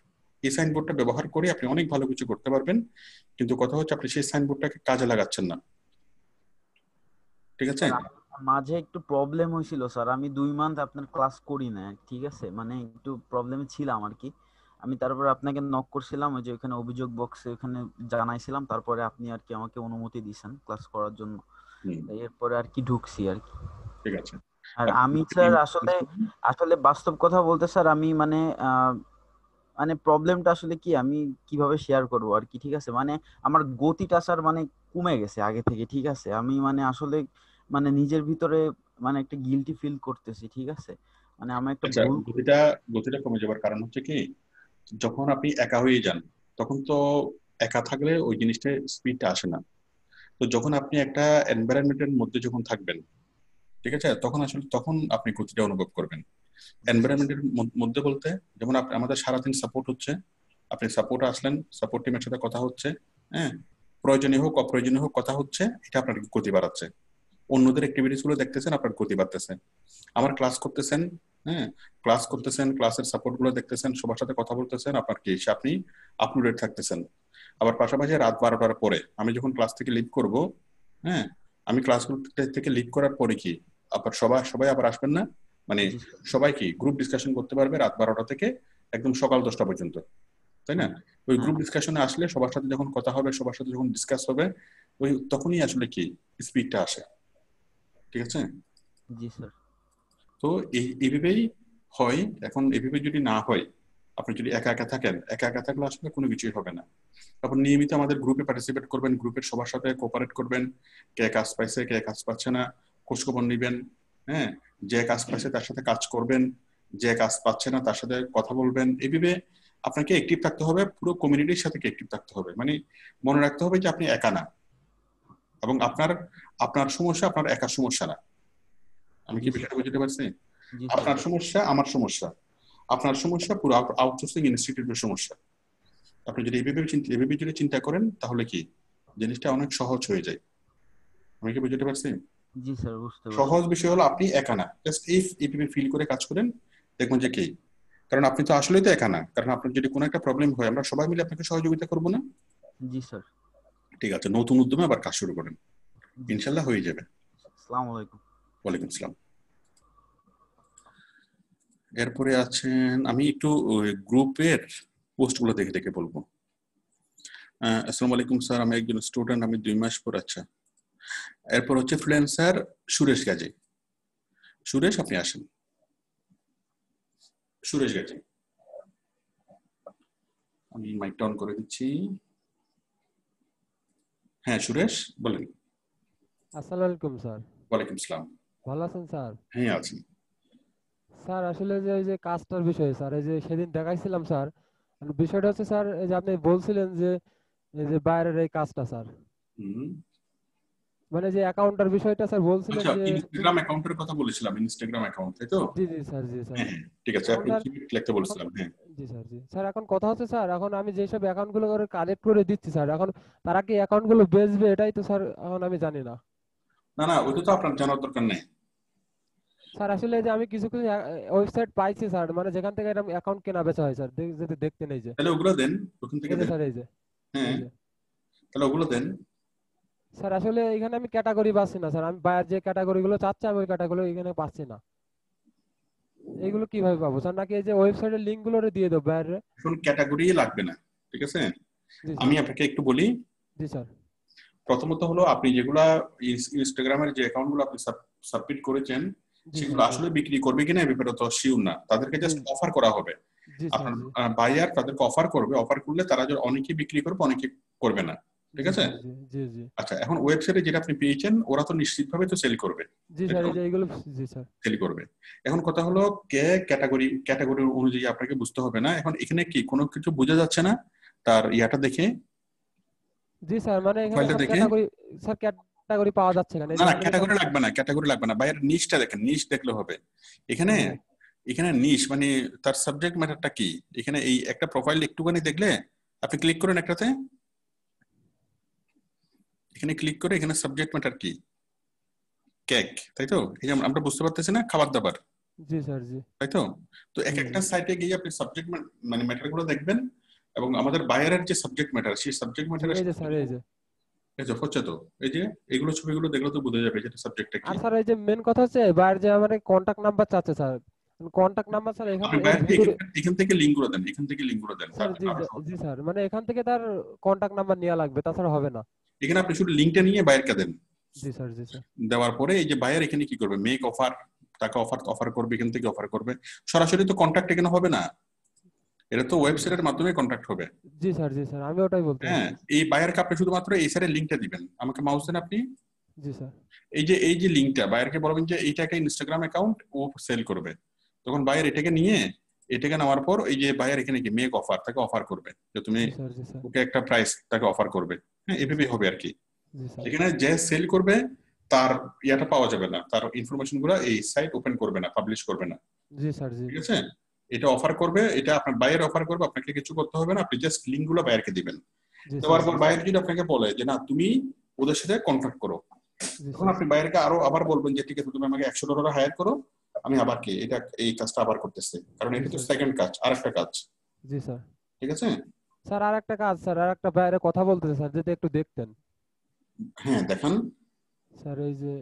এই সাইনবোর্ডটা ব্যবহার করে আপনি অনেক ভালো কিছু করতে পারবেন, কিন্তু কথা হচ্ছে আপনি সেই সাইনবোর্ডটাকে কাজে লাগাচ্ছেন না, ঠিক আছে? স্যার মাঝে একটু প্রবলেম হয়েছিল স্যার, আমি 2 মান্থ আপনার ক্লাস করি না, ঠিক আছে, মানে একটু প্রবলেমে ছিলাম আর কি। আমি তারপরে আপনাকে নক করছিলাম, ওই যে ওখানে অভিযোগ বক্সে ওখানে জানাইছিলাম, তারপরে আপনি আর কি আমাকে অনুমতি দিয়েছেন ক্লাস করার জন্য। এরপরে আর কি ঢুকছি আর কি। ঠিক আছে। আর আমি স্যার আসলে আসলে বাস্তব কথা বলতে স্যার, আমি মানে মানে প্রবলেমটা আসলে কি, আমি কিভাবে শেয়ার করব আর কি, ঠিক আছে? মানে আমার গতিটা স্যার মানে কমে গেছে আগে থেকে, ঠিক আছে? আমি মানে আসলে মানে নিজের ভিতরে মানে একটা গিলটি ফিল করতেছি, ঠিক আছে? মানে আমি একটা আচ্ছা, ভুল। গতিটা কমে যাবার কারণ হচ্ছে কি, যখন আপনি একা হয়ে যান তখন তো একা থাকলে ওই জিনিসটা স্পিডটা আসে না। তো যখন আপনি একটা এনভায়রনমেন্টের মধ্যে যখন থাকবেন, ঠিক আছে, তখন আপনি গতিটা অনুভব করবেন। জি স্যার। এনভায়রনমেন্টের মধ্যে বলতে, যেমন আমাদের সারাদিন সাপোর্ট হচ্ছে, আপনি সাপোর্টে আসলেন, সাপোর্ট টিমের সাথে কথা হচ্ছে, হ্যাঁ, প্রয়োজনীয় হোক অপ্রয়োজনীয় হোক কথা হচ্ছে, এটা আপনার গতি বাড়াচ্ছে। অন্যদের অ্যাক্টিভিটিস গুলো দেখতেছেন, আপনার গতি বাড়তেছে। আমার ক্লাস করতেছেন, হ্যাঁ, ক্লাস করতেছেন, ক্লাসের সাপোর্ট গুলো দেখতেছেন, সবার সাথে কথা বলতেছেন, আপনার কি আপনি আপটুডেট থাকতেছেন। আবার পাশাপাশি রাত 12টার পরে আমি যখন ক্লাস থেকে লিভ করব, হ্যাঁ, আমি ক্লাসগুলো থেকে লিভ করার পরে কি আবার সবাই সবাই আবার আসবেন না, মানে জি স্যার। সবাই কি গ্রুপ ডিসকাশন করতে পারবে রাত 12টা থেকে একদম সকাল 10টা পর্যন্ত, তাই না? ওই হ্যাঁ গ্রুপ ডিসকাশনে আসলে সবার সাথে যখন কথা হবে, সবার সাথে যখন ডিসকাস হবে, ওই তখনই আসলে কি স্পিডটা আসে, ঠিক আছে? জি স্যার। তো এইভাবেই হয়। এখন এইভাবে যদি না হয়, আপনি যদি একা একা থাকেন, একা একা থাকলে আসলে কোনো কিছুই হবে না। তারপর নিয়মিত আমাদের গ্রুপে পার্টিসিপেট করবেন, গ্রুপের সবার সাথে কোঅপারেট করবেন, কে কাজ পাইছে কে কাজ পাচ্ছে না খোঁজখবর নিবেন, হ্যাঁ, যে কাজ পাইছে তার সাথে কাজ করবেন, যে কাজ পাচ্ছে না তার সাথে কথা বলবেন। এইভাবে আপনাকে অ্যাক্টিভ থাকতে হবে, পুরো কমিউনিটির সাথে অ্যাক্টিভ থাকতে হবে, মানে মনে রাখতে হবে যে আপনি একা না, এবং আপনার আপনার সমস্যা আপনার একার সমস্যা না। আমি কি জি স্যার। বিষয়টা বুঝতে পারছি? জি স্যার। আপনার সমস্যা আমার সমস্যা, আপনার সমস্যা পুরো আউটসোর্সিং ইনস্টিটিউটের সমস্যা। আপনি যদি এভাবে যদি চিন্তা করেন তাহলে কি জিনিসটা অনেক সহজ হয়ে যায়। আমি কি বুঝতে পারছি? জি স্যার, বুঝতে পারছি। সহজ বিষয় হলো আপনি একা না, জাস্ট এইভাবে ফিল করে কাজ করেন, দেখবেন যে কি, কারণ আপনি তো আসলেই তো একা না, কারণ আপনার যদি কোনো একটা প্রবলেম হয় আমরা সবাই মিলে আপনাকে সহযোগিতা করবো না? জি স্যার। ঠিক আছে, নতুন উদ্যমে আবার কাজ শুরু করেন, জি স্যার। ইনশাল্লাহ হয়ে যাবে। আসসালামু আলাইকুম। ওয়ালাইকুম আসসালাম। এরপরে আছেন, আমি একটু গ্রুপের পোস্ট গুলো দেখে দেখে বলবো। আসসালামু আলাইকুম স্যার, আমি একজন স্টুডেন্ট, আমি 2 মাস পর। আচ্ছা, এরপর হচ্ছে ফ্রিল্যান্সার সুরেশ গাজী। সুরেশ, আপনি আসেন। সুরেশ গাজী, আমি মাইকটা অন করে দিচ্ছি। হ্যাঁ সুরেশ, বলেন। আসসালামু আলাইকুম স্যার। ওয়ালাইকুম আসসালাম। ভালো আছেন স্যার? হ্যাঁ আছি। স্যার আসলে যে এই যে কাজটার বিষয়ে স্যার, এই যে সেদিন দেখাইছিলাম স্যার, বিষয়টা হচ্ছে স্যার, এই যে আপনি বলছিলেন যে এই যে বাইরের এই কাজটা স্যার, হুম। মানে যে অ্যাকাউন্টার বিষয়টা স্যার বলছিলেন আচ্ছা, যে ইনস্টাগ্রাম অ্যাকাউন্টের কথা বলেছিলাম, ইনস্টাগ্রাম অ্যাকাউন্ট, তাই তো? জি জি স্যার, জি স্যার। হ্যাঁ হ্যাঁ, ঠিক আছে, এখন আপনি স্যার, কি লিখতে এখন বলেছিলাম? হ্যাঁ। জি স্যার, জি স্যার, এখন কথা হচ্ছে স্যার, এখন আমি যেসব অ্যাকাউন্টগুলো করে কালেক্ট করে দিচ্ছি স্যার, এখন তারা কি অ্যাকাউন্টগুলো বেচবে এটাই তো স্যার এখন আমি জানি না। না না, ওইটা তো আপনার জানার দরকার নেই। স্যার আসলে যে আমি কিছু কিছু ওয়েবসাইট পাইছি স্যার, মানে যেখান থেকে এরকম অ্যাকাউন্ট কেনা বেচা হয় স্যার, যদি দেখতে নেই যে তাহলে ওগুলো দেন, ওখান থেকে এই যে দেন। স্যার, এই যে হ্যাঁ, এই যে তাহলে ওগুলো দেন। স্যার আসলে এখানে আমি ক্যাটাগরি পাচ্ছি না স্যার, আমি বায়ার যে ক্যাটাগরি গুলো চাচ্ছি আমি ওই ক্যাটাগরি এখানে পাচ্ছি না। এইগুলো কিভাবে পাবো স্যার, নাকি এই যে ওয়েবসাইটের লিংক গুলো দিয়ে দেবো বায়ারে? এখন ক্যাটাগরি লাগবে না, ঠিক আছে। জি আমি স্যার। আপনাকে একটু বলি। জি স্যার। প্রথমত হলো, আপনি যেগুলা ইনস্টাগ্রামের যে অ্যাকাউন্ট গুলো আপনি সাবমিট করেছেন, জি সেগুলো স্যার। জি আসলে বিক্রি করবে কিনা এই ব্যাপারে তো শিওর না, তাদেরকে জি জাস্ট অফার করা হবে। জি স্যার। আপনার জি বায়ার তাদেরকে অফার করবে, অফার করলে তারা যদি অনেকে বিক্রি করবে অনেকে করবে না, ঠিক জি আছে। স্যার। জি জি জি আচ্ছা, এখন ওয়েবসাইটে যেটা আপনি পেয়েছেন ওরা তো নিশ্চিতভাবে তো সেল করবে, জি তাই স্যার, তো? এই যে এইগুলো। জি স্যার। সেল করবে। এখন কথা হলো, কে ক্যাটাগরি অনুযায়ী আপনাকে বুঝতে হবে না। এখন এখানে কি কোনো কিছু বোঝা যাচ্ছে না তার ইয়াটা দেখে, জি স্যার, মানে এখানে প্রোফাইলটা স্যার দেখে? ক্যাটাগরি, স্যার ক্যাটাগরি পাওয়া যাচ্ছে এখানে, এই না যে না, আপনি যেটা। ক্যাটাগরি লাগবে না, বাইরের নিশটা দেখেন, নিশ দেখলে হবে। এখানে হ্যাঁ। এখানে নিশ মানে তার সাবজেক্ট ম্যাটারটা কি, এখানে এই একটা প্রোফাইল একটুখানি দেখলে আপনি ক্লিক করেন একটাতে, এখানে ক্লিক করে এখানে সাবজেক্ট ম্যাটার কি, কেক, তাই তো? এই যে আমরা বুঝতে পারতেছি না, খাবার দাবার, জি স্যার। জি তাই তো? তো এক জি জি একটা সাইটে গিয়ে আপনি সাবজেক্ট মানে ম্যাটার গুলো দেখবেন, এবং আমাদের বায়ারের যে সাবজেক্ট ম্যাটার, সেই সাবজেক্ট জি, ম্যাটারের এই যে সাথে স্যার, এই যে। এই যে হচ্ছে তো, এই যে এগুলো ছবিগুলো দেখলে তো বোঝা যাবে যেটা সাবজেক্টটা কি। আর স্যার এই যে মেন কথা হচ্ছে বাইরে যে আমার কন্টাক্ট নাম্বার চাচ্ছে স্যার, কন্টাক্ট নাম্বার স্যার এখানে আপনি এর বাইরেকে ভিতরে এখান থেকে লিঙ্কগুলো দেন, এখান থেকে লিঙ্কগুলো দেন। স্যার জি জি স্যার, মানে এখান থেকে তার কন্টাক্ট নাম্বার নেওয়া লাগবে, তাছাড়া হবে না। এখানে আপনি শুধু লিঙ্কটা নিয়ে বাইরকে দেন। জি স্যার জি স্যার। দেওয়ার পরে এই যে বায়ার এখানে কি করবে, মেক অফার, তাকে অফার করবে, এখান থেকে অফার করবে। সরাসরি তো কন্ট্যাক্ট এখানে হবে না, এটা তো ওয়েবসাইটের মাধ্যমে কন্ট্যাক্ট হবে। জি স্যার আমি ওটাই বলতে হ্যাঁ, চাচ্ছি। এই বায়ারকে আপনি শুধুমাত্র এই সাইডের লিঙ্কটা দিবেন। আমাকে মাউস দেন আপনি। জি স্যার। এই যে লিঙ্কটা বায়ারকে বলবেন যে এইটাকে ইনস্টাগ্রাম অ্যাকাউন্ট ও সেল করবে, তখন বায়ার এটাকে নিয়ে, এটাকে নেওয়ার পর এই যে বায়ার এখানে কি মেক অফার, তাকে অফার করবে যে তুমি জি স্যার। ওকে একটা প্রাইস তাকে অফার করবে। হ্যাঁ, এভাবেই হবে আর কি। জি স্যার। এখানে যে সেল করবে তার ইয়াটা পাওয়া যাবে না, তার ইনফরমেশন গুলো এই সাইট ওপেন করবে না, পাবলিশ করবে না। জি স্যার জি। ঠিক আছে, এটা অফার করবে, এটা আপনার বায়ার অফার করবে, আপনাকে কিছু করতে হবে না, আপনি জাস্ট লিংক গুলো বায়ারকে দিবেন। জি দেওয়ার স্যার। পর বায়ার যদি আপনাকে বলে যে না তুমি ওদের সাথে কন্ট্যাক্ট করো, জি তখন স্যার। আপনি বায়ারকে আবার বলবেন যে ঠিক আছে তুমি আমাকে $100 হায়ার করো, আমি আবার কি এটা এই কাজটা আবার করতেছি, কারণ এটা তো সেকেন্ড কাজ, আরেকটা কাজ। জি স্যার। ঠিক আছে স্যার আর একটা কাজ স্যার, আর একটা বাইরে কথা বলতেছে স্যার, যদি একটু দেখতেন। হ্যাঁ দেখান। স্যার এই যে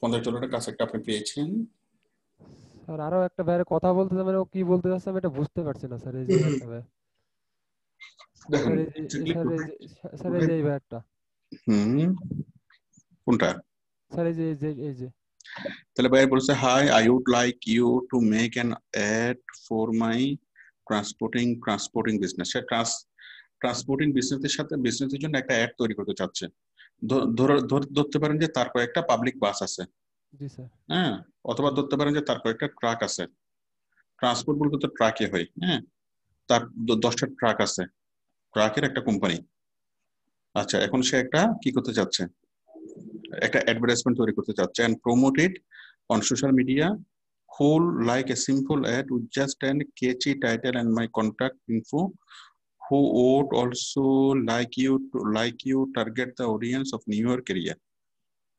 $15 কাজ একটা আপনি পেয়েছেন। স্যার আরো একটা বাইরে কথা বলতেছে, মানে ও কি বলতে চাচ্ছে আমি এটা বুঝতে পারছি না স্যার। এই যে একটা ভাই দেখেন স্যার, এই যে স্যার, এই যে স্যার, এই যে এই ব্যাগটা কোনটা? স্যার, এই যে এই যে তাহলে ভাই বলছে hi, I would like you to make an ad for my transporting business. সে ট্রান্সপোর্টিং বিজনেসের সাথে বিজনেসের জন্য একটা অ্যাড তৈরি করতে চাচ্ছে। ধরতে পারেন যে তার কয়েকটা পাবলিক বাস আছে, জি স্যার। হ্যাঁ, অথবা ধরতে পারেন যে তার কয়েকটা ট্রাক আছে। ট্রান্সপোর্ট বলতে তো ট্রাকে হয়, হ্যাঁ, তার 10টা ট্রাক আছে, ট্রাকের একটা কোম্পানি। আচ্ছা, এখন সে একটা কি করতে চাচ্ছে, একটা অ্যাডভার্টাইজমেন্ট তৈরি করতে চাচ্ছে and promote it on social media whole like a simple ad with just an catchy title and my contact info who would also like you target the audience of New York area.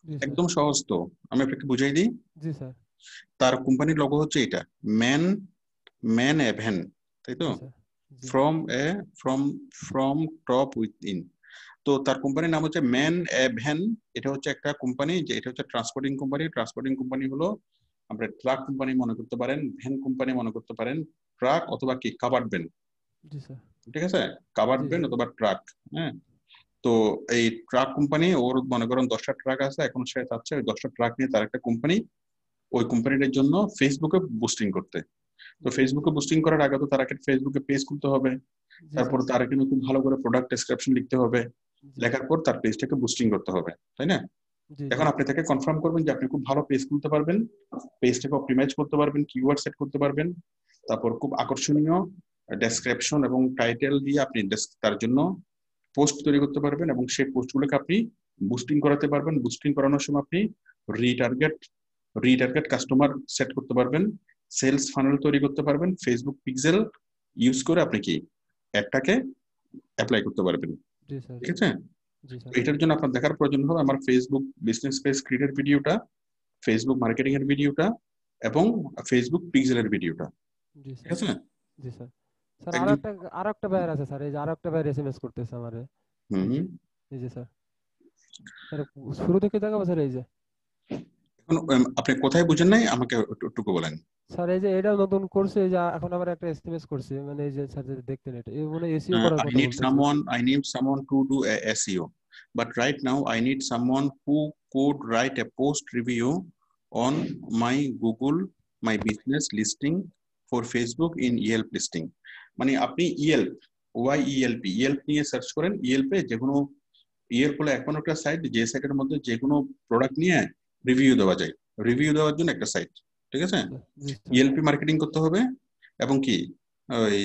G sir. একদম সহজ তো, আমি আপনাকে বুঝাই দিই। জি স্যার। তার কোম্পানির লোগো হচ্ছে এটা, ম্যান এ ভ্যান, তাই তো, জি স্যার। জি from a from top within. তো তার কোম্পানির নাম হচ্ছে ম্যান এ ভ্যান। এটা হচ্ছে একটা কোম্পানি, যে এটা হচ্ছে ট্রান্সপোর্টিং কোম্পানি। ট্রান্সপোর্টিং কোম্পানি হলো আমরা ট্রাক কোম্পানি মনে করতে পারেন, ভ্যান কোম্পানি মনে করতে পারেন, ট্রাক অথবা কি কাভার্ড ভ্যান। জি স্যার। ঠিক আছে, কাভার্ড জি ভ্যান জি অথবা ট্রাক। হ্যাঁ, তো এই ট্রাক কোম্পানি, ওর মনে করেন 10টা ট্রাক আছে, এখন সে চাচ্ছে ওই 10টা ট্রাক নিয়ে তার একটা কোম্পানি, ওই কোম্পানিটার জন্য ফেসবুকে বুস্টিং করতে। তো ফেসবুকে বুস্টিং করার আগে তো তার একটা ফেসবুকে পেজ খুলতে হবে, জি তারপর স্যার। তার এখানে খুব ভালো করে প্রোডাক্ট ডেসক্রিপশন লিখতে হবে, জি লেখার পর তার পেজটাকে বুস্টিং করতে হবে, তাই না? জি জি এখন আপনি তাকে কনফার্ম করবেন যে আপনি খুব ভালো পেজ খুলতে পারবেন, পেজটাকে অপটিমাইজ করতে পারবেন, কিওয়ার্ড সেট করতে পারবেন, তারপর খুব আকর্ষণীয় ডেসক্রিপশন এবং টাইটেল দিয়ে আপনি তার জন্য পোস্ট তৈরি করতে পারবেন, এবং সেই পোস্টগুলোকে আপনি বুস্টিং করাতে পারবেন। বুস্টিং করানোর সময় আপনি রিটার্গেট কাস্টমার সেট করতে পারবেন, সেলস ফানেল তৈরি করতে পারবেন, ফেসবুক পিক্সেল ইউজ করে আপনি কি অ্যাডটাকে অ্যাপ্লাই করতে পারবেন। জি স্যার। ঠিক আছে, জি স্যার। এটার জন্য আপনার দেখার প্রয়োজন হবে আমার ফেসবুক বিজনেস পেজ ক্রিয়েটের ভিডিওটা, ফেসবুক মার্কেটিং এর ভিডিওটা, এবং ফেসবুক পিক্সেলের ভিডিওটা। জি ঠিক স্যার। আছে, জি স্যার। স্যার একদম। আর একটা ভাইয়ার আছে স্যার, এই যে আর একটা ভাইয়ার এসএমএস করতেছে আমারে। এই যে এই যে স্যার, স্যার শুরু থেকে দেখাবো স্যার। এই যে এখন আপনি কোথায় বুঝেন নাই আমাকে একটু বলেন। স্যার, এই যে এটা নতুন করছে, এই যে এখন আবার একটা এসএমএস করছে, মানে এই যে স্যার যদি দেখতেন, এটা এই মানে এসইও করার I কথা need বলতেছে। someone. I need someone to do a SEO, but right now I need someone who could write a post review on my Google My Business listing for Facebook in Yelp listing. মানে আপনি Yelp, Yelp নিয়ে সার্চ করেন। Yelp এ যেকোনো, Yelp হলো এখন একটা সাইট, যে সাইটের মধ্যে যেকোনো প্রোডাক্ট নিয়ে রিভিউ দেওয়া যায়, রিভিউ দেওয়ার জন্য একটা সাইট। ঠিক আছে, জি স্যার। Yelp মার্কেটিং করতে হবে, এবং কি ওই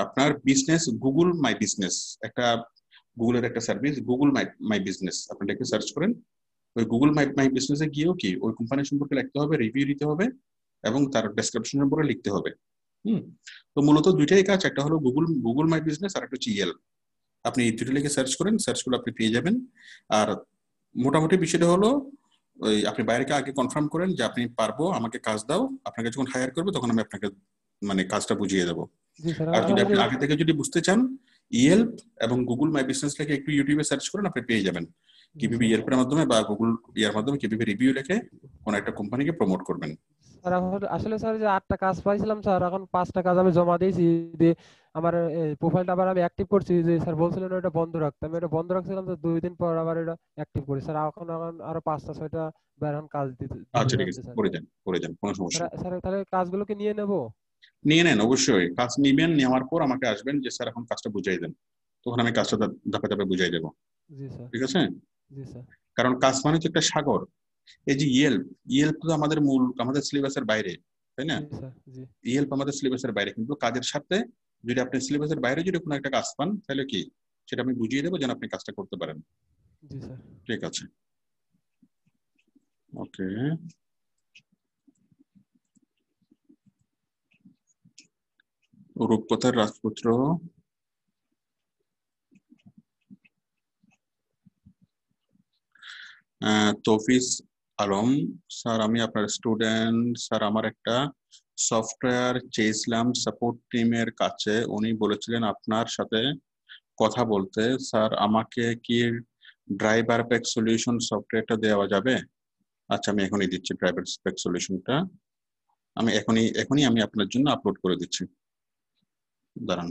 আপনার বিজনেস গুগল মাই বিজনেস, একটা গুগলের একটা সার্ভিস গুগল মাই বিজনেস, আপনি এটাকে সার্চ করেন। ওই গুগল মাই বিজনেসে গিয়েও কি ওই কোম্পানি সম্পর্কে লিখতে হবে, রিভিউ দিতে হবে, এবং তার ডেসক্রিপশন সম্পর্কে লিখতে হবে। তো মূলত দুইটাই কাজ, একটা হলো গুগল মাই বিজনেস, আর একটা হচ্ছে Yelp। আপনি এই দুটো লিখে সার্চ করেন, সার্চ করে আপনি পেয়ে যাবেন। আর মোটামুটি বিষয়টা হলো ওই আপনি বাইরেকে আগে কনফার্ম করেন যে আপনি পারবো, আমাকে কাজ দাও, আপনাকে যখন হায়ার করবে তখন আমি আপনাকে মানে কাজটা বুঝিয়ে দেবো। জি স্যার। আর যদি আর আপনি আগে থেকে যদি বুঝতে চান, Yelp এবং গুগল মাই বিজনেস লিখে একটু ইউটিউবে সার্চ করেন, আপনি পেয়ে যাবেন কিভাবে Yelp এর মাধ্যমে বা গুগল ইয়ার মাধ্যমে কিভাবে রিভিউ লিখে কোন একটা কোম্পানিকে প্রমোট করবেন। স্যার আসলে স্যার যে 8টা কাজ পাইছিলাম স্যার, এখন 5টা কাজ আমি জমা দিয়েছি, দিয়ে আমার প্রোফাইলটা আবার আমি অ্যাক্টিভ করছি, যে স্যার বলছিলেন ওটা বন্ধ রাখতে, আমি এটা বন্ধ রাখছিলাম তো 2 দিন পর আবার এটা অ্যাক্টিভ করি স্যার। এখন আরো 5টা 6টা বের এখন কাজ দিতে দিতে আচ্ছা ঠিক যাচ্ছে আছে, স্যার। করে যান, কোনো সমস্যা স্যার নেই। স্যার তাহলে কাজগুলো কি নিয়ে নেবো? নিয়ে নেন, অবশ্যই কাজ নিবেন, নেওয়ার পর আমাকে আসবেন যে স্যার এখন কাজটা বুঝাই দেন, তখন আমি কাজটা ধাপে ধাপে বুঝাই দেবো। জি স্যার। ঠিক আছে? জি স্যার। কারণ কাজ মানে হচ্ছে একটা সাগর। এই যে ইয়েল্প, ইয়েল্প তো আমাদের আমাদের সিলেবাসের বাইরে, তাই না? জি স্যার। জি। ইয়েল্প আমাদের সিলেবাসের বাইরে, কিন্তু কাজের সাথে যদি আপনি সিলেবাসের বাইরে যদি কোনো একটা কাজ পান তাহলে কি সেটা আমি বুঝিয়ে দেবো যেন আপনি কাজটা করতে পারেন। জি স্যার। ঠিক আছে, ওকে। রূপকথার রাজপুত্র, তৌফিজ আলম স্যার, আমি আপনার স্টুডেন্ট স্যার। আমার একটা সফটওয়্যার চেয়েছিলাম সাপোর্ট টিমের কাছে, উনি বলেছিলেন আপনার সাথে কথা বলতে। স্যার আমাকে কি ড্রাইভার প্যাক সলিউশন সফটওয়্যারটা দেওয়া যাবে? আচ্ছা, আমি এখনই দিচ্ছি ড্রাইভার প্যাক সলিউশনটা। আমি এখনই আমি আপনার জন্য আপলোড করে দিচ্ছি, দাঁড়ান।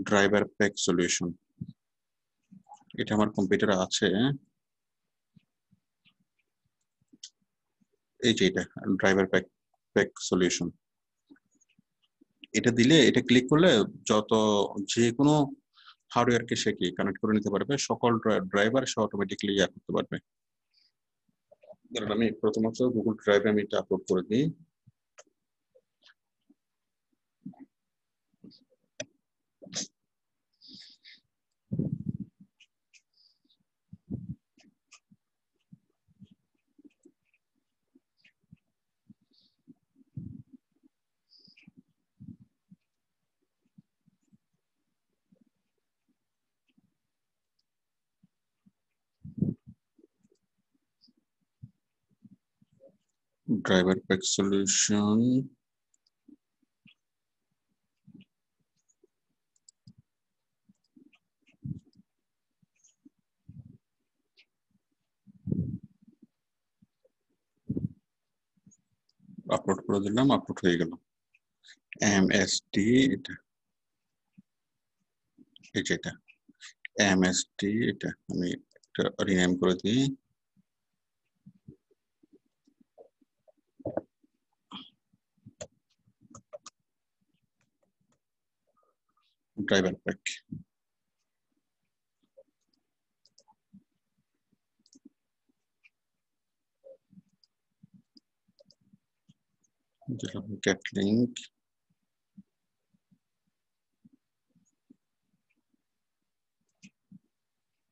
ড্রাইভার প্যাক সলিউশন, এটা আমার কম্পিউটারে আছে। এই যে এটা ড্রাইভার প্যাক প্যাক সলিউশন, এটা দিলে, এটা ক্লিক করলে যত যে কোনো হার্ডওয়্যারকে সে কি কানেক্ট করে নিতে পারবে, সকল ড্রাইভার সে অটোমেটিক্যালি ইয়া করতে পারবে। ধরেন আমি প্রথমত গুগল ড্রাইভে আমি এটা আপলোড করে দিই। ড্রাইভার প্যাক সলিউশন, আপলোড করে দিলাম, আপলোড হয়ে গেল। এমএসটি, এটা এই যে এটা এমএসটি, এটা আমি এটা রিনেম করে দিই। ড্রাইভার প্যাক, দিলাম gate link.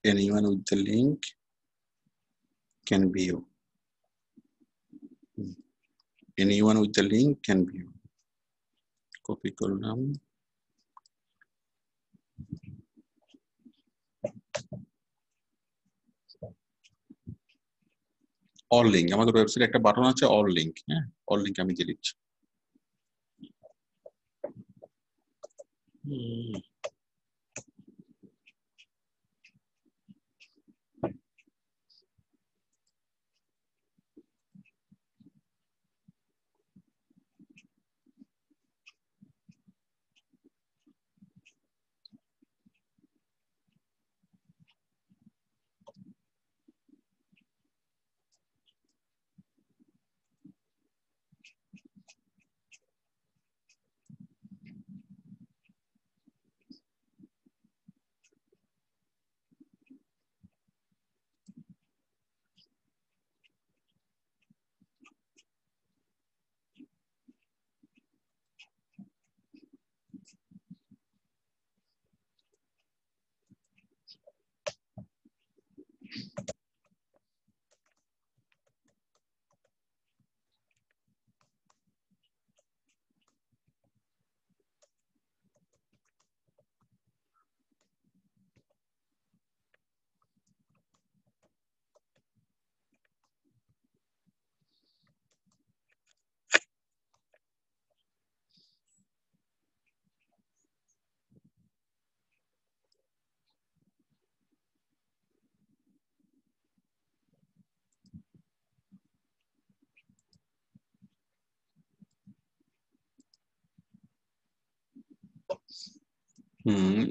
Anyone with the link can view. Anyone with the link can view. Copy করলাম, অল লিঙ্ক, আমাদের ওয়েবসাইটে একটা বাটন আছে অল লিঙ্ক, হ্যাঁ, অল লিঙ্ক আমি দিয়ে দিচ্ছি।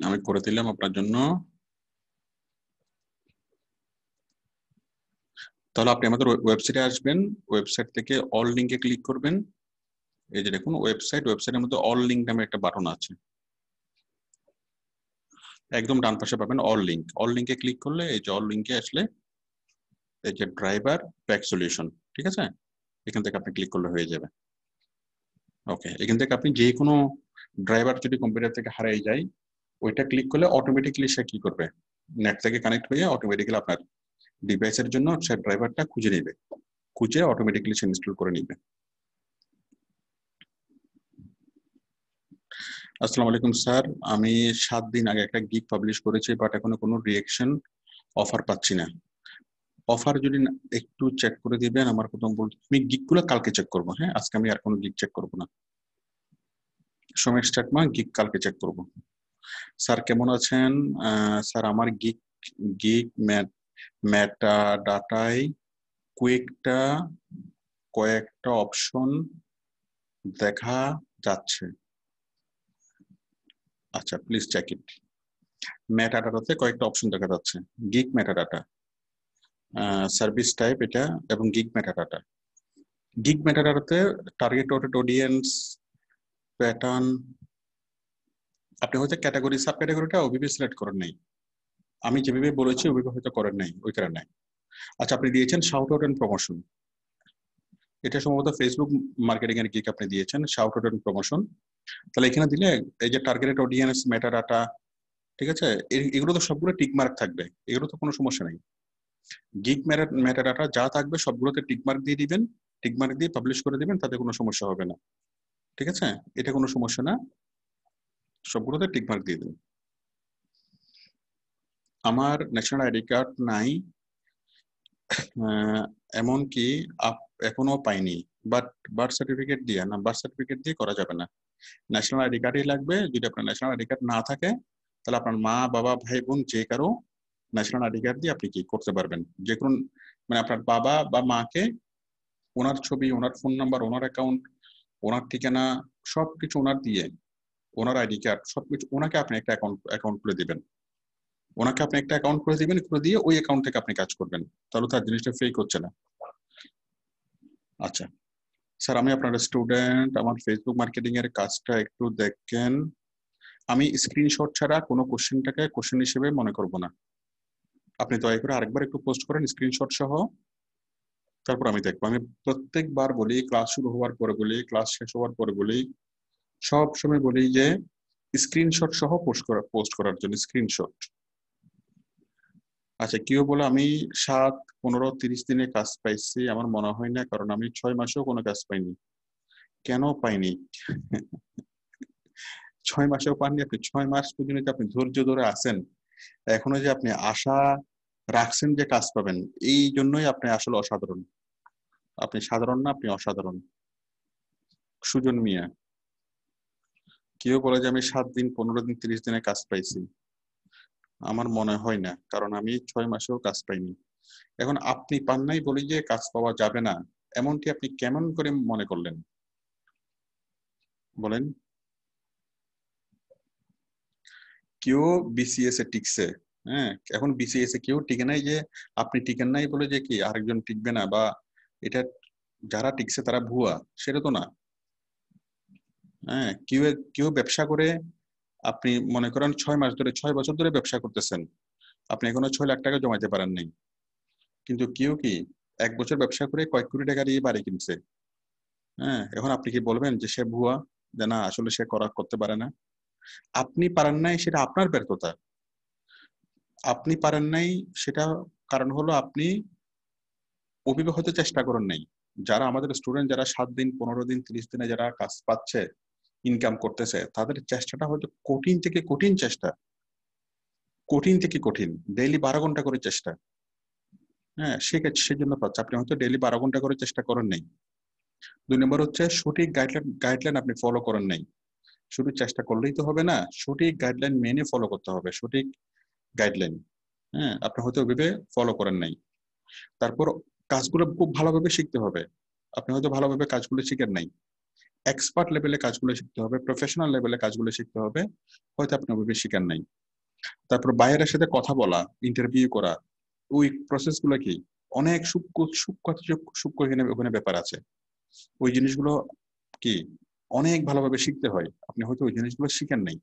আমি করে দিলাম আপনার জন্য। তাহলে আপনি আমাদের ওয়েবসাইটে আসবেন, ওয়েবসাইট থেকে অল লিঙ্কে ক্লিক করবেন। এই যে দেখুন ওয়েবসাইটের মধ্যে অল লিঙ্ক নামে একটা বাটন আছে, একদম ডান পাশে পাবেন অল লিঙ্ক। অল লিঙ্কে ক্লিক করলে এই যে অল লিঙ্কে আসলে এই যে ড্রাইভার ব্যাক সলিউশন, ঠিক আছে, এখান থেকে আপনি ক্লিক করলে হয়ে যাবে। ওকে, এখান থেকে আপনি যে কোনো ড্রাইভার যদি কম্পিউটার থেকে হারিয়ে যায়, ওইটা ক্লিক করলে অটোমেটিক্যালি সে কি করবে, নেট থেকে কানেক্ট হয়ে অটোমেটিক্যালি আপনার ডিভাইসের জন্য সে ড্রাইভারটা খুঁজে নেবে, খুঁজে অটোমেটিক্যালি সে ইনস্টল করে নিবে। আসসালামু আলাইকুম স্যার, আমি 7 দিন আগে একটা গিগ পাবলিশ করেছি, বাট এখনো কোনো রিঅ্যাকশন অফার পাচ্ছি না। অফার যদি একটু চেক করে দিবেন। আমার প্রথম বলতে আমি গিগগুলো কালকে চেক করবো, হ্যাঁ, আজকে আমি আর কোনো গিগ চেক করবো না। সময় স্টার্টমা গিগ কালকে চেক করবো। স্যার কেমন আছেন? স্যার আমার গিগ গিগ মেটা ডাটায় কয়েকটা অপশন দেখা যাচ্ছে। আচ্ছা, প্লিজ চেক ইট। মেটা ডাটাতে কয়েকটা অপশন দেখা যাচ্ছে, gig meta data, service type এটা, এবং গিগ মেটা ডাটা। গিগ মেটা ডাটাতে টার্গেট অডিয়েন্স, প্যাটার্ন, আপনি হয়তো ক্যাটাগরি সাব ক্যাটাগরিটা ওইভাবে সিলেক্ট করেন নাই, আমি যেভাবে বলেছি ওইভাবে হয়তো করেন নাই, ওই কারণে। আচ্ছা, আপনি দিয়েছেন শাউট আউট এন্ড প্রমোশন, এটা সম্ভবত ফেসবুক মার্কেটিং এর গিগ আপনি দিয়েছেন শাউট আউট এন্ড প্রমোশন। তাহলে এখানে দিলে এই যে টার্গেটেড অডিয়েন্স, মেটা ডাটা, ঠিক আছে, এগুলো তো সবগুলো টিক মার্ক থাকবে, এগুলো তো কোনো সমস্যা নেই। গিগ মেটা ডাটা যা থাকবে সবগুলোতে টিক মার্ক দিয়ে দিবেন, টিক মার্ক দিয়ে পাবলিশ করে দিবেন, তাতে কোনো সমস্যা হবে না, ঠিক আছে, এটা কোনো সমস্যা না, সবগুলোতে টিক মার্ক দিয়ে দিন। আমার ন্যাশনাল আইডি কার্ড নাই, এমনকি এখনো পাইনি, বাট বার্থ সার্টিফিকেট দিয়ে না, বার্থ সার্টিফিকেট দিয়ে করা যাবে না, ন্যাশনাল আইডি কার্ডই লাগবে। যদি আপনার ন্যাশনাল আইডি কার্ড না থাকে, তাহলে আপনার মা, বাবা, ভাই, বোন যে কারো ন্যাশনাল আইডি কার্ড দিয়ে আপনি কি করতে পারবেন, যে কোনো, মানে আপনার বাবা বা মাকে ওনার ছবি, ওনার ফোন নাম্বার, ওনার অ্যাকাউন্ট, ওনার ঠিকানা, সবকিছু ওনার দিয়ে, ওনার আইডি কার্ড সবকিছু, ওনাকে আপনি একটা অ্যাকাউন্ট খুলে দিবেন, ওনাকে আপনি একটা অ্যাকাউন্ট করে দিবেন, করে দিয়ে ওই অ্যাকাউন্ট থেকে আপনি কাজ করবেন, তাহলে তার জিনিসটা ফেক হচ্ছে না। আচ্ছা স্যার, আমি আপনার স্টুডেন্ট, আমার ফেসবুক মার্কেটিং এর কাজটা একটু দেখেন। আমি স্ক্রিনশট ছাড়া কোনো কোশ্চেনটাকে কোশ্চেন হিসেবে মনে করব না, আপনি দয়া করে আরেকবার একটু পোস্ট করেন স্ক্রিনশট সহ, তারপর আমি দেখবো। আমি প্রত্যেকবার বলি, ক্লাস শুরু হওয়ার পরে বলি, ক্লাস শেষ হওয়ার পরে বলি, সব সময় বলি যে স্ক্রিনশট সহ পোস্ট করার জন্য স্ক্রিনশট। আচ্ছা, কেউ বলে আমি 7, 15, 30 দিনে কাজ পাইছি, আমার মনে হয় না, কারণ আমি 6 মাসেও কোনো কাজ পাইনি। কেন পাইনি? 6 মাসেও পাননি আপনি? 6 মাস পর্যন্ত আপনি ধৈর্য ধরে আছেন, এখনো যে আপনি আশা রাখছেন যে কাজ পাবেন, এই জন্যই আপনি আসলে অসাধারণ। আপনি সাধারণ না, আপনি অসাধারণ। সুজন মিয়া, কেউ বলে যে আমি 7 দিন, 15 দিন, 30 দিনে কাজ পাইছি, আমার মনে হয় না, কারণ আমি 6 মাসেও কাজ পাইনি। এখন আপনি পান নাই বলি যে কাজ পাওয়া যাবে না, এমনটি আপনি কেমন করে মনে করলেন বলেন? কেউ বিসিএস এ টিকছে, হ্যাঁ, এখন বিসিএস এ কেউ টিকে নাই, যে আপনি টিকেন নাই বলে যে কি আরেকজন টিকবে না, বা এটা যারা টিকছে তারা ভুয়া, সেটা তো না। হ্যাঁ, কেউ ব্যবসা করে, আপনি মনে করেন 6 মাস ধরে, 6 বছর ধরে ব্যবসা করতেছেন, আপনি এখনো 6 লাখ টাকা জমাইতে পারেন নাই, কিন্তু কেউ কি 1 বছর ব্যবসা করে কয়েক কোটি টাকা দিয়ে বাড়ি কিনছে। হ্যাঁ, এখন আপনি কি বলবেন যে সে ভুয়া, যে না আসলে সে করতে পারে না? আপনি পারেন নাই, সেটা আপনার ব্যর্থতা। আপনি পারেন নাই, সেটা কারণ হলো আপনি ওইভাবে হয়তো চেষ্টা করেন নাই। যারা আমাদের স্টুডেন্ট, যারা 7 দিন, 15 দিন, 30 দিনে যারা কাজ পাচ্ছে, ইনকাম করতেছে, তাদের চেষ্টাটা হয়তো কঠিন থেকে কঠিন চেষ্টা, কঠিন থেকে কঠিন, ডেইলি 12 ঘন্টা করে চেষ্টা। হ্যাঁ, সেজন্য পাচ্ছে, আপনি হয়তো ডেইলি 12 ঘন্টা করে চেষ্টা করেন নাই। 2 নম্বর হচ্ছে সঠিক গাইডলাইন আপনি ফলো করেন নাই। শুধু চেষ্টা করলেই তো হবে না, সঠিক গাইডলাইন মেনে ফলো করতে হবে, সঠিক গাইডলাইন। হ্যাঁ, আপনি হয়তো ওইভাবে ফলো করেন নাই। তারপর কাজগুলো খুব ভালোভাবে শিখতে হবে, আপনি হয়তো ভালোভাবে কাজগুলো শিখেন নাই। এক্সপার্ট লেভেলে কাজগুলো শিখতে হবে, প্রফেশনাল লেভেলে কাজগুলো শিখতে হবে, হয়তো আপনি ওভাবে শিখেন নাই। তারপর বাইরের সাথে কথা বলা, ইন্টারভিউ করা, ওই প্রসেস গুলো কি অনেক সূক্ষ্ম সূক্ষ্ম সূক্ষ্ম ওখানে ব্যাপার আছে। ওই জিনিসগুলো কি অনেক ভালোভাবে শিখতে হয়, আপনি হয়তো ওই জিনিসগুলো শিখেন নাই।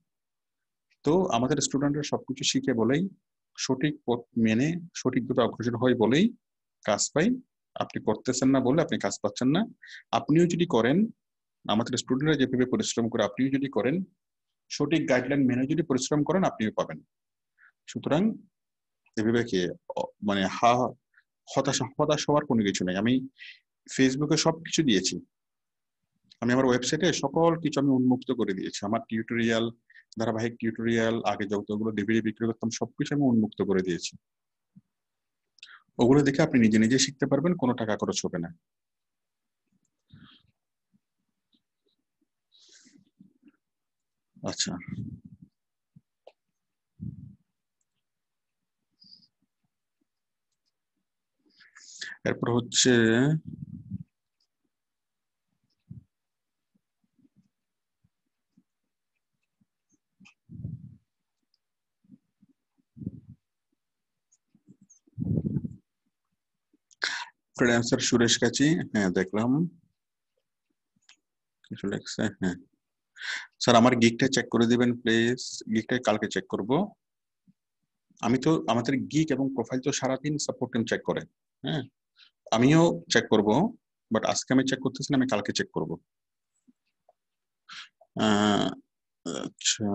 তো আমাদের স্টুডেন্টরা সবকিছু শিখে বলেই, সঠিক পথ মেনে সঠিকভাবে অগ্রসর হয় বলেই কাজ পাই। আপনি করতেছেন না বলে আপনি কাজ পাচ্ছেন না। আপনিও যদি করেন, আমাদের স্টুডেন্টরা যেভাবে পরিশ্রম করে আপনিও যদি করেন, সঠিক গাইডলাইন মেনে যদি পরিশ্রম করেন, আপনিও পাবেন। সুতরাং এভাবে কি মানে হতাশ হওয়ার কোনো কিছু নেই। আমি ফেসবুকে সবকিছু দিয়েছি, আমি আমার ওয়েবসাইটে সকল কিছু আমি উন্মুক্ত করে দিয়েছি। আমার টিউটোরিয়াল, ধারাবাহিক টিউটোরিয়াল, আগে যতগুলো ডিভিডি বিক্রি করতাম সবকিছু আমি উন্মুক্ত করে দিয়েছি। ওগুলো দেখে আপনি নিজে নিজে শিখতে পারবেন, কোনো টাকা খরচ হবে না। আচ্ছা, এরপর হচ্ছে ফ্রিল্যান্সার সুরেশ কাচি। হ্যাঁ দেখলাম কিছু লেখছে। হ্যাঁ স্যার, আমার গিগটা চেক করে দিবেন প্লিজ। গিগটা কালকে চেক করব। আমি তো আমাদের গিগ এবং প্রোফাইল তো সারাদিন সাপোর্ট টিম চেক করে। হ্যাঁ, আমিও চেক করব, বাট আজকে আমি চেক করতেছি না, আমি কালকে চেক করব। আচ্ছা,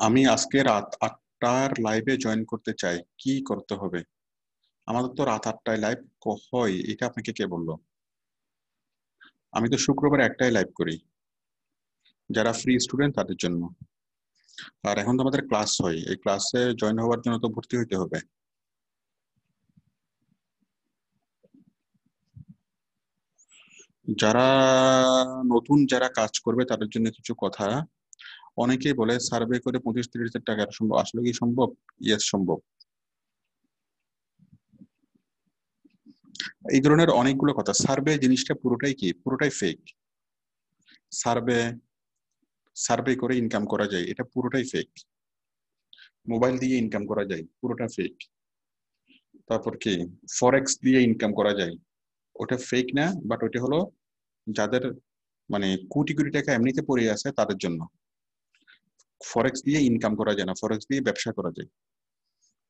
আমি আজকে রাত 8টার লাইভে জয়েন করতে চাই, কি করতে হবে? আমাদের তো রাত 8টায় লাইভ হয়, এটা আপনাকে কে বললো? আমি তো শুক্রবার একটাই লাইভ করি, যারা ফ্রি স্টুডেন্ট তাদের জন্য। আর এখন তো আমাদের ক্লাস হয়, এই ক্লাসে জয়েন হওয়ার জন্য তো ভর্তি হইতে হবে। যারা নতুন যারা কাজ করবে তাদের জন্য কিছু কথা। অনেকেই বলে সার্ভে করে 25-30 হাজার টাকা সম্ভব, আসলে কি সম্ভব? ইয়েস সম্ভব। এই ধরনের অনেকগুলো কথা। সার্ভে জিনিসটা পুরোটাই কি, পুরোটাই ফেক। সার্ভে সার্ভে করে ইনকাম করা যায়, এটা পুরোটাই ফেক। মোবাইল দিয়ে ইনকাম করা যায়, পুরোটা ফেক। তারপর কি ফরেক্স দিয়ে ইনকাম করা যায়, ওটা ফেক না, বাট ওটা হলো যাদের মানে কোটি কোটি টাকা এমনিতে পড়ে আছে তাদের জন্য। ফরেক্স দিয়ে ইনকাম করা যায় না, ফরেক্স দিয়ে ব্যবসা করা যায়।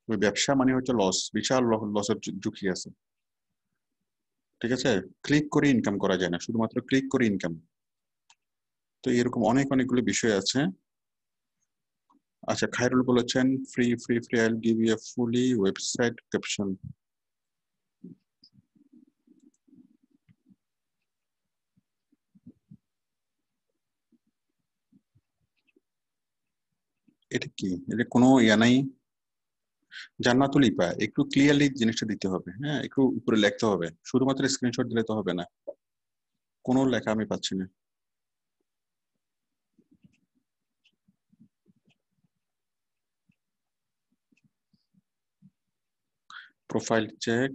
ওই ব্যবসা মানে হচ্ছে লস, বিশাল লসের ঝুঁকি আছে। ঠিক আছে, ক্লিক করে ইনকাম করা যায় না, শুধুমাত্র ক্লিক করে ইনকাম। তো এরকম অনেকগুলো বিষয় আছে। আচ্ছা, খায়রুল বলেছেন free free free, I will give you a fully website caption. এটা কি, এটা কোনো ইয়া নাই? জান্নাতুল ইপা, একটু ক্লিয়ারলি জিনিসটা দিতে হবে। হ্যাঁ, একটু উপরে লিখতে হবে, শুধুমাত্র স্ক্রিনশট দিলে তো হবে না। কোনো লেখা আমি পাচ্ছি না। Profile check.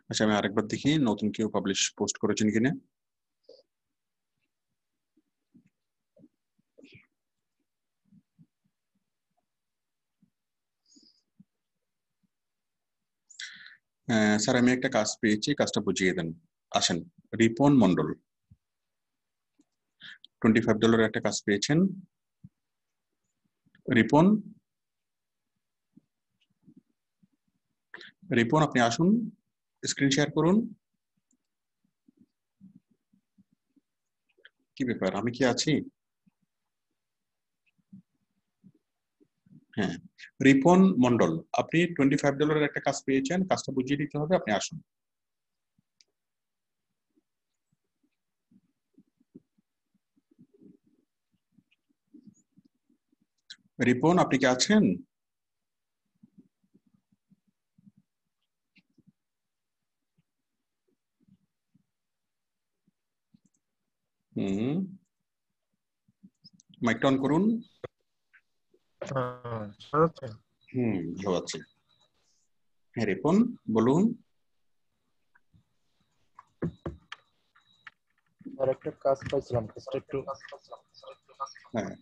আচ্ছা, আমি আরেকবার দেখি নতুন কেউ পাবলিশ পোস্ট করেছেন কিনা। স্যার, আমি একটা কাজ পেয়েছি, কাজটা বুঝিয়ে দেন। আসেন। রিপন মন্ডল, $25 একটা কাজ পেয়েছেন। রিপন, রিপন আপনি আসুন, স্ক্রিন শেয়ার করুন। কি ব্যাপার, আমি কি আছি? হ্যাঁ, রিপন মন্ডল, আপনি $25 একটা কাজ পেয়েছেন, কাজটা বুঝিয়ে দিতে হবে, আপনি আসুন। রিপন, আপনি কি আছেন? মাইকটা অন করুন। ভালো আছে। হ্যাঁ রিপন বলুন। আর একটা কাজ পাইছিলাম, কাজটা একটু হ্যাঁ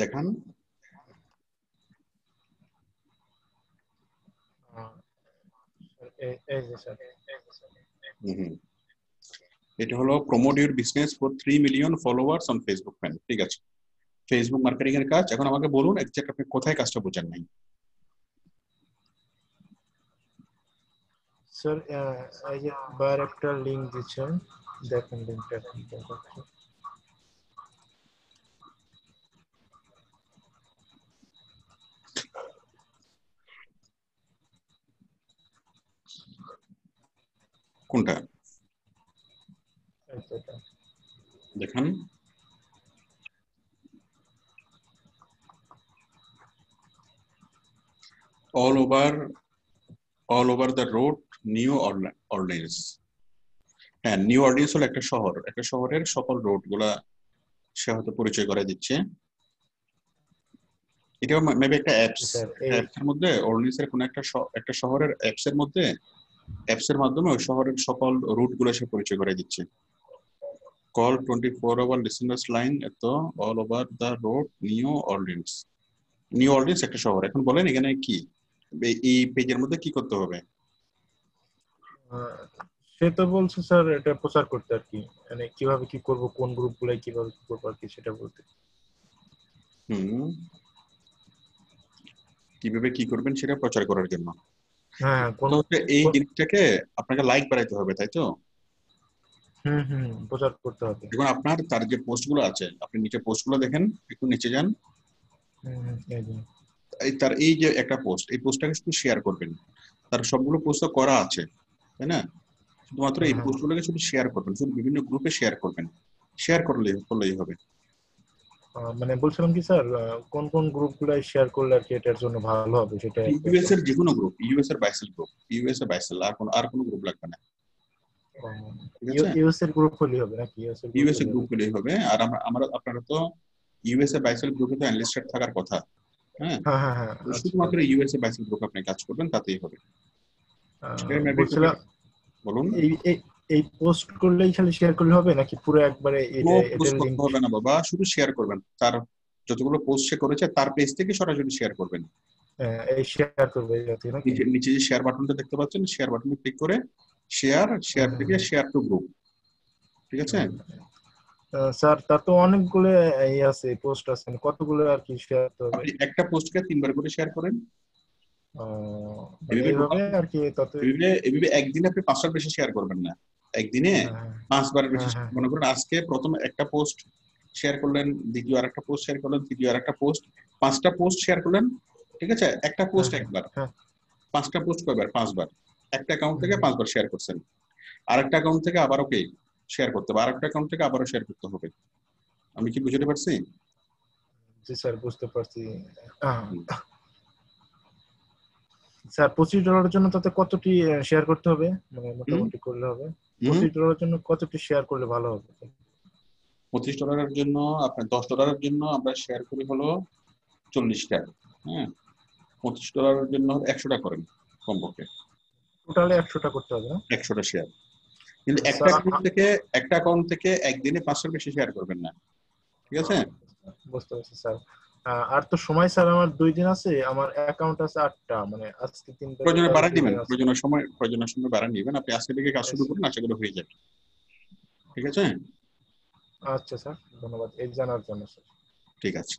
দেখান। এই যে স্যার, এটা হলো promote your business for 3 million followers on Facebook fan. ঠিক আছে, ফেসবুক মার্কেটিং এর কাজ। এখন আমাকে বলুন এক্সাক্ট আপনি কোথায় কাজটা বোঝেন নাই। স্যার এই যে বার একটা লিংক দিচ্ছেন, দেখেন লিংকটা এখন দেখাচ্ছি। কোনটা এটা দেখান। all over the road new Orleans. হ্যাঁ নিউ অর্লিন্স হলো একটা শহর, একটা শহরের সকল রোড গুলা সে হয়তো পরিচয় করে দিচ্ছে। এটাও মেবি একটা অ্যাপস, অ্যাপস এর মধ্যে অর্লিন্স এর কোন একটা শহরের অ্যাপস এর মধ্যে, অ্যাপস এর মাধ্যমে ওই শহরের সকল রুট গুলো সে পরিচয় করে দিচ্ছে। কল 24 আওয়ার লিসেনার্স লাইন এত all over the road new Orleans. New Orleans একটা শহর। এখন বলেন এখানে কি এই পেজের মধ্যে কি করতে হবে? সে তো বলছে স্যার এটা প্রচার করতে আর কি, মানে কিভাবে কি করব, কোন গ্রুপগুলাই কিভাবে কি করব আর কি সেটা বলতে। কিভাবে কি করবেন সেটা প্রচার করার জন্য। হ্যাঁ এই জিনিসটাকে আপনাকে লাইক বাড়াইতে হবে, তাই তো? প্রচার করতে হবে। এখন আপনার তার যে পোস্টগুলো আছে, আপনি নিচে পোস্টগুলো দেখেন, একটু নিচে যান। তার এই যে একটা পোস্ট, এই পোস্টটাকে শুধু শেয়ার করবেন। তার সবগুলো পোস্ট করা আছে, তাই না? শুধুমাত্র এই পোস্টগুলোকে শুধু শেয়ার করবেন, শুধু বিভিন্ন গ্রুপে শেয়ার করবেন। শেয়ার করলেই হবে। মানে বলছিলাম কি স্যার, কোন কোন গ্রুপগুলো শেয়ার করলে আর কি এটার জন্য ভালো হবে সেটা? ইউএস এর যে কোনো গ্রুপ, ইউএস এর বাইসেল গ্রুপ, ইউএস এর বাইসেল, আর কোনো গ্রুপ লাগবে না। ইউএস এর গ্রুপ হলেই হবে নাকি? ইউএস এর গ্রুপ হলেই হবে। আর আমরা আপনারা তো ইউএস এর বাইসেল গ্রুপে তো এনলিস্টেড থাকার কথা। হ্যাঁ, শুধুমাত্র ইউএস এর বাইসেল গ্রুপ আপনি কাজ করবেন, তাতেই হবে। বলুন। এই পোস্ট করলেই খালি শেয়ার করলে হবে নাকি পুরো একবারে এটার লিংক হবে না বাবা, শুধু শেয়ার করবেন। তার যতগুলো পোস্ট সে করেছে তার পেজ থেকে সরাসরি শেয়ার করবেন। এই শেয়ার করবে নাকি? নিচে যে শেয়ার বাটনটা দেখতে পাচ্ছেন, শেয়ার বাটনে ক্লিক করে শেয়ার থেকে শেয়ার টু গ্রুপ। ঠিক আছে স্যার, তার তো অনেকগুলো এই আছে, পোস্ট আছে, কতগুলো আর কি শেয়ার করতে হবে? আপনি একটা পোস্টকে 3 বার করে শেয়ার করেন। এইভাবে আর কি। এভাবে একদিনে আপনি 5টার বেশি শেয়ার করবেন না, একদিনে 5 বারের বেশি। মনে করেন আজকে প্রথম একটা পোস্ট শেয়ার করলেন, দ্বিতীয় আরেকটা পোস্ট শেয়ার করলেন, তৃতীয় আরেকটা পোস্ট, 5টা পোস্ট শেয়ার করলেন। ঠিক আছে, একটা পোস্ট একবার, 5টা পোস্ট কয়বার? 5 বার। একটা অ্যাকাউন্ট থেকে 5 বার শেয়ার করছেন, আরেকটা অ্যাকাউন্ট থেকে আবারও শেয়ার করতে হবে, আরেকটা অ্যাকাউন্ট থেকে আবারও শেয়ার করতে হবে। আমি কি বুঝতে পারছি? জি স্যার, বুঝতে পারছি। স্যার $25 জন্য তাতে কতটি শেয়ার করতে হবে, মানে মোটামুটি করলে হবে? $25 জন্য কতটি শেয়ার করলে ভালো হবে? $25 জন্য আপনার $10 জন্য আমরা শেয়ার করি হলো 40টা। হ্যাঁ, $25 জন্য 100টা করেন কমপক্ষে। টোটালে 100টা করতে হবে না? 100টা শেয়ার। কিন্তু একটা অ্যাকাউন্ট থেকে একদিনে 500 বেশি শেয়ার করবেন না। ঠিক আছে, বুঝতে পারছি স্যার। আর তো সময় স্যার আমার 2 দিন আছে, আমার অ্যাকাউন্ট আছে 8টা, মানে আজকে 3 দিন প্রয়োজনে বাড়ায় দিবেন, প্রয়োজনের সময় বাড়ায় নেবেন। আপনি আজকে থেকে কাজ শুরু করুন, আশা করি হয়ে যাবে। ঠিক আছে, আচ্ছা স্যার, ধন্যবাদ এই জানার জন্য স্যার। ঠিক আছে,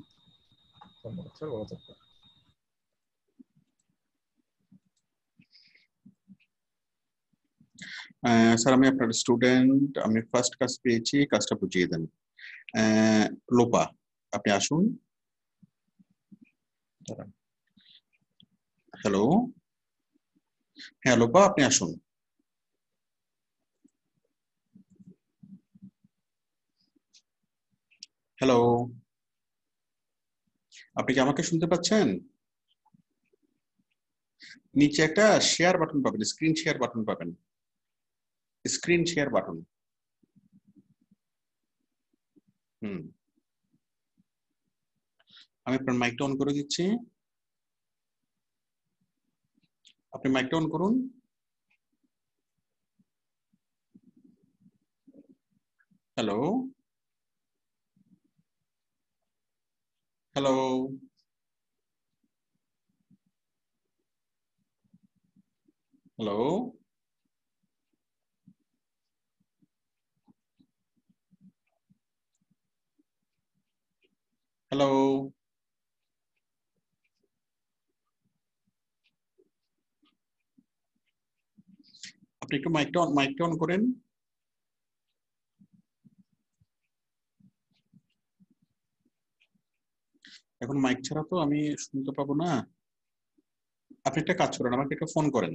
ধন্যবাদ স্যার, ভালো থাকবেন। স্যার আমি আপনার স্টুডেন্ট, আমি ফার্স্ট কাজ পেয়েছি, কাজটা বুঝিয়ে দেন। লোপা আপনি আসুন। হ্যালো, হ্যাঁ লোপা আপনি আসুন। হ্যালো, আপনি কি আমাকে শুনতে পাচ্ছেন? নিচে একটা শেয়ার বাটন পাবেন, স্ক্রিন শেয়ার বাটন পাবেন, স্ক্রিন শেয়ার বাটন। আমি আপনার মাইকটা অন করে দিচ্ছি, আপনি মাইকটা অন করুন। হ্যালো হ্যালো হ্যালো হ্যালো আপনি একটু মাইকটা অন করেন। এখন মাইক ছাড়া তো আমি শুনতে পাবো না। আপনি একটা কাজ করেন, আমাকে একটা ফোন করেন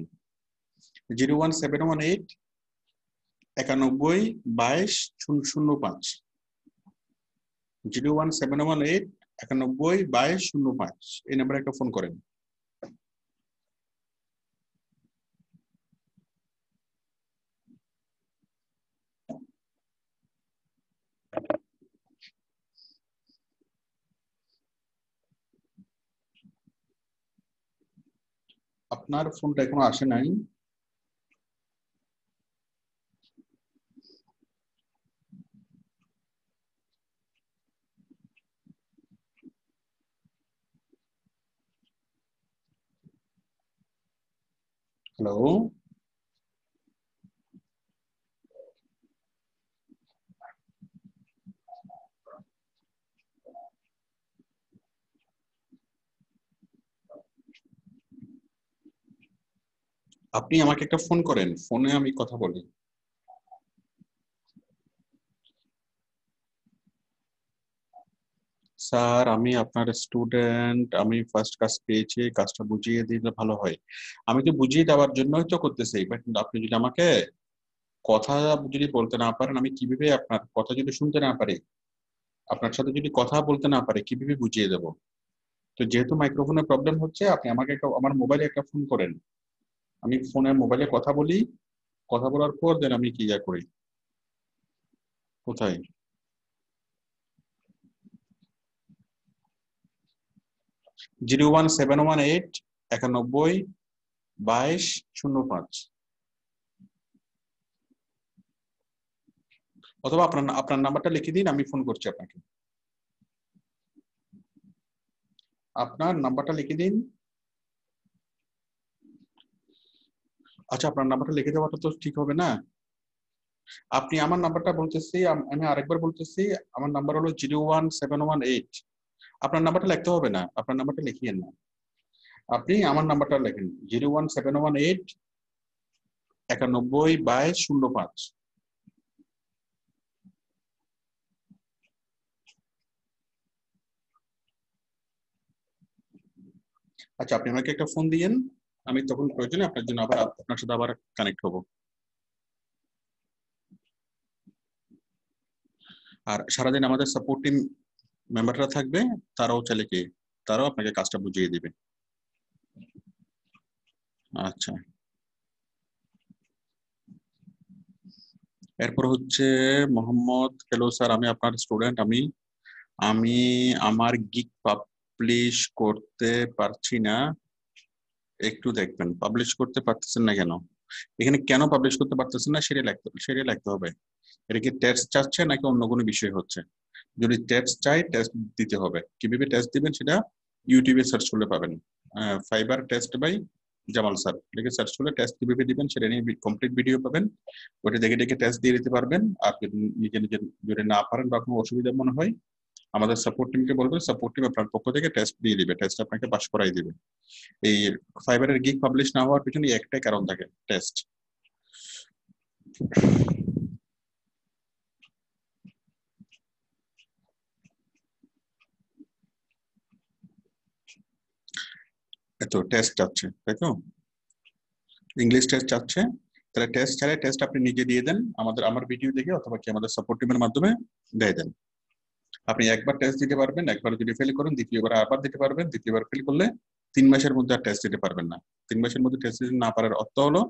01718 91 22 005, 01718 91 22 005, এই নাম্বারে একটা ফোন করেন। আপনার ফোনটা এখনো আসে নাই। হ্যালো আপনি আমাকে একটা ফোন করেন, ফোনে আমি কথা বলি। স্যার আমি আপনার স্টুডেন্ট, আমি ফার্স্ট কাজ পেয়েছি, কাজটা বুঝিয়ে দিলে ভালো হয়। আমি তো বুঝিয়ে দেওয়ার জন্যই তো করতেছি, বাট আপনি যদি আমাকে কথা যদি বলতে না পারেন, আমি কিভাবে আপনার কথা যদি শুনতে না পারি, আপনার সাথে যদি কথা বলতে না পারি, কিভাবে বুঝিয়ে দেব? তো যেহেতু মাইক্রোফোনের প্রবলেম হচ্ছে, আপনি আমাকে আমার মোবাইলে একটা ফোন করেন, আমি ফোনে মোবাইলে কথা বলি, কথা বলার পর দেন আমি কি করি। কোথায়? জিরো 1718 91 22 05, অথবা আপনার নাম্বারটা লিখে দিন, আমি ফোন করছি আপনাকে। আপনার নাম্বারটা লিখে দিন। আচ্ছা, আপনার নাম্বারটা লিখে দেওয়াটা তো ঠিক হবে না। আপনি আমার নাম্বারটা বলতেছি, আমি আরেকবার বলতেছি, আমার নাম্বার হলো 01718। আপনার নাম্বারটা লিখতে হবে না, আপনার নাম্বারটা লিখিয়েন না, আপনি আমার নাম্বারটা লেখেন 01718 91 22 05। আচ্ছা, আপনি আমাকে একটা ফোন দিয়েন, আমি তখন প্রয়োজনে আপনার জন্য আবার আপনার সাথে আবার কানেক্ট হব। আর সারাদিন আমাদের সাপোর্ট টিম মেম্বাররা থাকবে, তারাও চাইলে কি তারাও আপনাকে কাজটা বুঝিয়ে দিবে। আচ্ছা, এরপর হচ্ছে মোহাম্মদ। হ্যালো স্যার, আমি আপনার স্টুডেন্ট। আমি আমি আমার গিগ পাবলিশ করতে পারছি না, একটু দেখবেন। পাবলিশ করতে পারতেছেন না কেন? এখানে কেন পাবলিশ করতে পারতেছেন না সেটা লিখতে হবে। এটা কি টেস্ট চাচ্ছে নাকি অন্য কোনো বিষয় হচ্ছে? যদি টেস্ট চাই, টেস্ট দিতে হবে। কিভাবে টেস্ট দিবেন সেটা ইউটিউবে সার্চ করলে পাবেন। Fiverr test by Jamal sir লিখে সার্চ করলে টেস্ট কিভাবে দিবেন সেটা নিয়ে কমপ্লিট ভিডিও পাবেন। ওটা দেখে দেখে টেস্ট দিয়ে দিতে পারবেন। আর যদি নিজে নিজে যদি না পারেন বা কোনো অসুবিধা মনে হয়, আমাদের সাপোর্ট টিমকে বলবেন, সাপোর্ট টিম আপনার পক্ষ থেকে টেস্ট দিয়ে দিবে, টেস্ট আপনাকে পাস করাই দিবে। এই ফাইবারের গিগ পাবলিশ না হওয়ার পিছনে একটাই কারণ থাকে, টেস্ট। এত টেস্ট চাচ্ছে, তাই তো? ইংলিশ টেস্ট চাচ্ছে, তাহলে টেস্ট ছাড়া টেস্ট আপনি নিজে দিয়ে দেন, আমার ভিডিও দেখে অথবা কি আমাদের সাপোর্ট টিমের মাধ্যমে দিয়ে দেন। আপনি একবার টেস্ট দিতে পারবেন, একবার যদি ফেল করেন দ্বিতীয়বার আবার দিতে পারবেন, দ্বিতীয়বার ফেল করলে 3 মাসের মধ্যে আর টেস্ট দিতে পারবেন না। 3 মাসের মধ্যে টেস্ট দিতে না পারার অর্থ হলো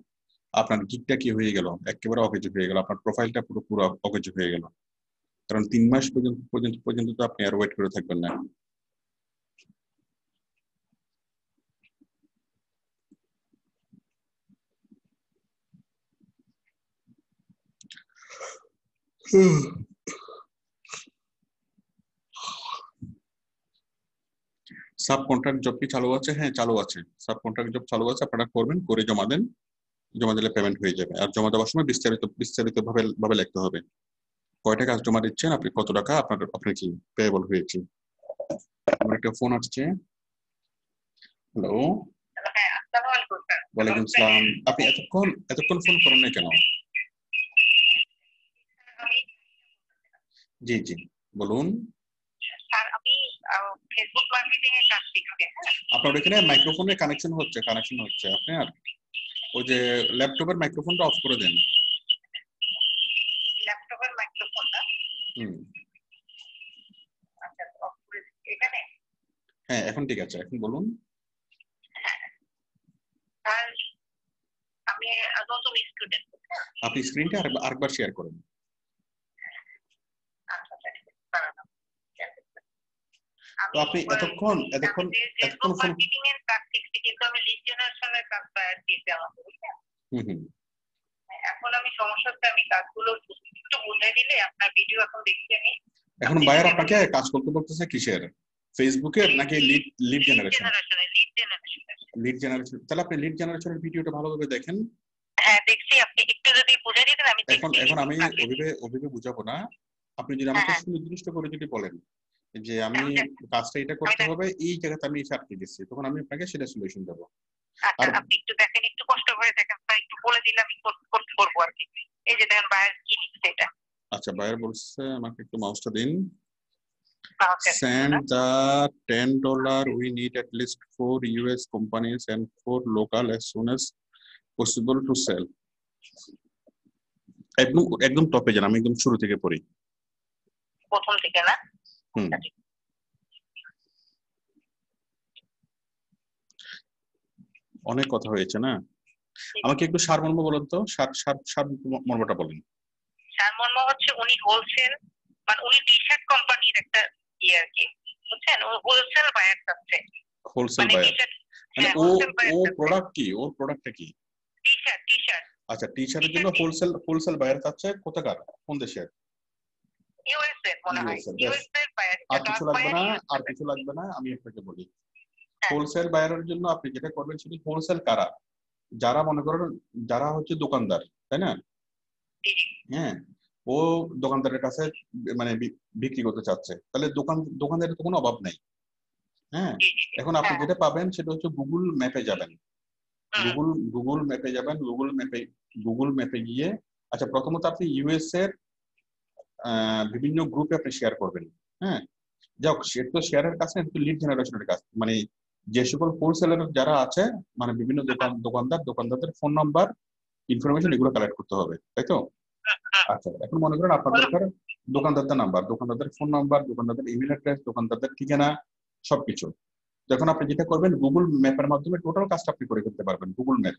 আপনার গিগটা কি হয়ে গেল, একেবারে অকেজ হয়ে গেল, আপনার প্রোফাইলটা পুরো অকেজ হয়ে গেল। কারণ 3 মাস পর্যন্ত তো আপনি আর ওয়েট করে থাকবেন না। সাব কন্ট্রাক্ট জব কি চালু আছে? হ্যাঁ, চালু আছে। সাব কন্ট্রাক্ট জব চালু আছে, আপনারা করবেন, করে জমা দেন, জমা দিলে পেমেন্ট হয়ে যাবে। আর জমা দেওয়ার সময় বিস্তারিত ভাবে লিখতে হবে কয়টা কাজ জমা দিচ্ছেন, আপনি কত টাকা আপনার কি পেয়েবল হয়েছে। আমার একটা ফোন আসছে। হ্যালো, ওয়ালাইকুম আসসালাম। আপনি এতক্ষণ ফোন করেন না কেন? জি জি বলুন। ফেসবুক মার্কেটিং এর কাজ শিখতে। আপনার এখানে মাইক্রোফোনে কানেকশন হচ্ছে আপনার ওই যে ল্যাপটপের মাইক্রোফোনটা অফ করে দেন। ল্যাপটপের মাইক্রোফোনটা আচ্ছা অফ করে এখানে। হ্যাঁ এখন ঠিক আছে, এখন বলুন। আর আমি নতুন স্টুডেন্ট। আপনি স্ক্রিনটা আরেকবার শেয়ার করুন। তো আপনি এতক্ষণ ফোন মার্কেটিং এর কাজ শিখছি, কিন্তু আমি লিড জেনারেশনের কাজটা দিতে আমাকে বুঝলেন। এখন আমি সমস্যাটা আমি কাজগুলো একটু বুঝে দিলে আপনার ভিডিও এখন দেখছি আমি। এখন বায়ার আপনাকে কাজ করতে বলতেছে কিসের? ফেসবুকের নাকি লিড জেনারেশন? Lead generation. তাহলে আপনি লিড জেনারেশনের ভিডিওটা ভালোভাবে দেখেন। হ্যাঁ দেখছি, আপনি একটু যদি বুঝে দিতেন আমি দেখছি। এখন আমি ওইভাবে বুঝাবো না, আপনি যদি আমাকে সুনির্দিষ্ট করে যদি বলেন যে আমি কাজটা এটা করতে হবে, এই জায়গাতে আমি এটা আটকে গেছি, তখন আমি আপনাকে সেটা সলিউশন দেবো। আর আপনি একটু দেখেন, একটু কষ্ট করে দেখেন, তাই একটু বলে দিলে আমি করতে পারবো আর কি। এই যে দেখেন বায়ার কি লিখছে এটা। আচ্ছা, বায়ার বলছে আমাকে একটু মাউসটা দিন। Send the $10 we need at least 4 US companies and 4 local as soon as possible to sell. একদম টপে যান, আমি একদম শুরু থেকে পড়ি, প্রথম থেকে না। অনেক কথা হয়েছে না, আমাকে একটু সারমর্ম বলেন তো, সারমর্মটা বলেন। সারমর্ম হচ্ছে উনি হোলসেল, মানে উনি টি-শার্ট কোম্পানির একটা আর কি, বুঝছেন, ও হোলসেল বায়ার আছে। হোলসেল বায়ার মানে ও প্রোডাক্ট কি, ওর প্রোডাক্টটা কি? টি-শার্ট। আচ্ছা, টি-শার্টের জন্য হোলসেল বায়ার আছে কোথাকার, কোন দেশের? ইউএসএ মনে হয়। USA buyer. আর কিছু লাগবে না, আমি আপনাকে বলি। হোলসেল বায়ারের জন্য আপনি যেটা করবেন সেটা হোলসেল কারা, যারা মনে করেন যারা হচ্ছে দোকানদার, তাই না? হ্যাঁ, ও দোকানদারের কাছে মানে বিক্রি করতে চাচ্ছে, তাহলে দোকানদারের তো কোনো অভাব নেই। হ্যাঁ, এখন আপনি যেটা পাবেন সেটা হচ্ছে গুগল ম্যাপে যাবেন। গুগল ম্যাপে গিয়ে, আচ্ছা প্রথমত আপনি ইউএস এর বিভিন্ন গ্রুপে আপনি শেয়ার করবেন। হ্যাঁ, যাক সেটা তো শেয়ারের কাজ না, কিন্তু লিড জেনারেশনের কাজ। মানে যে সকল হোলসেলার যারা আছে, মানে বিভিন্ন দোকানদারদের ফোন নাম্বার, ইনফরমেশন এগুলো কালেক্ট করতে হবে, তাই তো? আচ্ছা, এখন মনে করেন আপনার দরকার দোকানদারদের নাম্বার, দোকানদারদের ফোন নাম্বার, দোকানদারদের ইমেল অ্যাড্রেস, দোকানদারদের ঠিকানা, সবকিছু। যখন আপনি যেটা করবেন গুগল ম্যাপের মাধ্যমে টোটাল কাজটা আপনি করে ফেলতে পারবেন। গুগল ম্যাপ,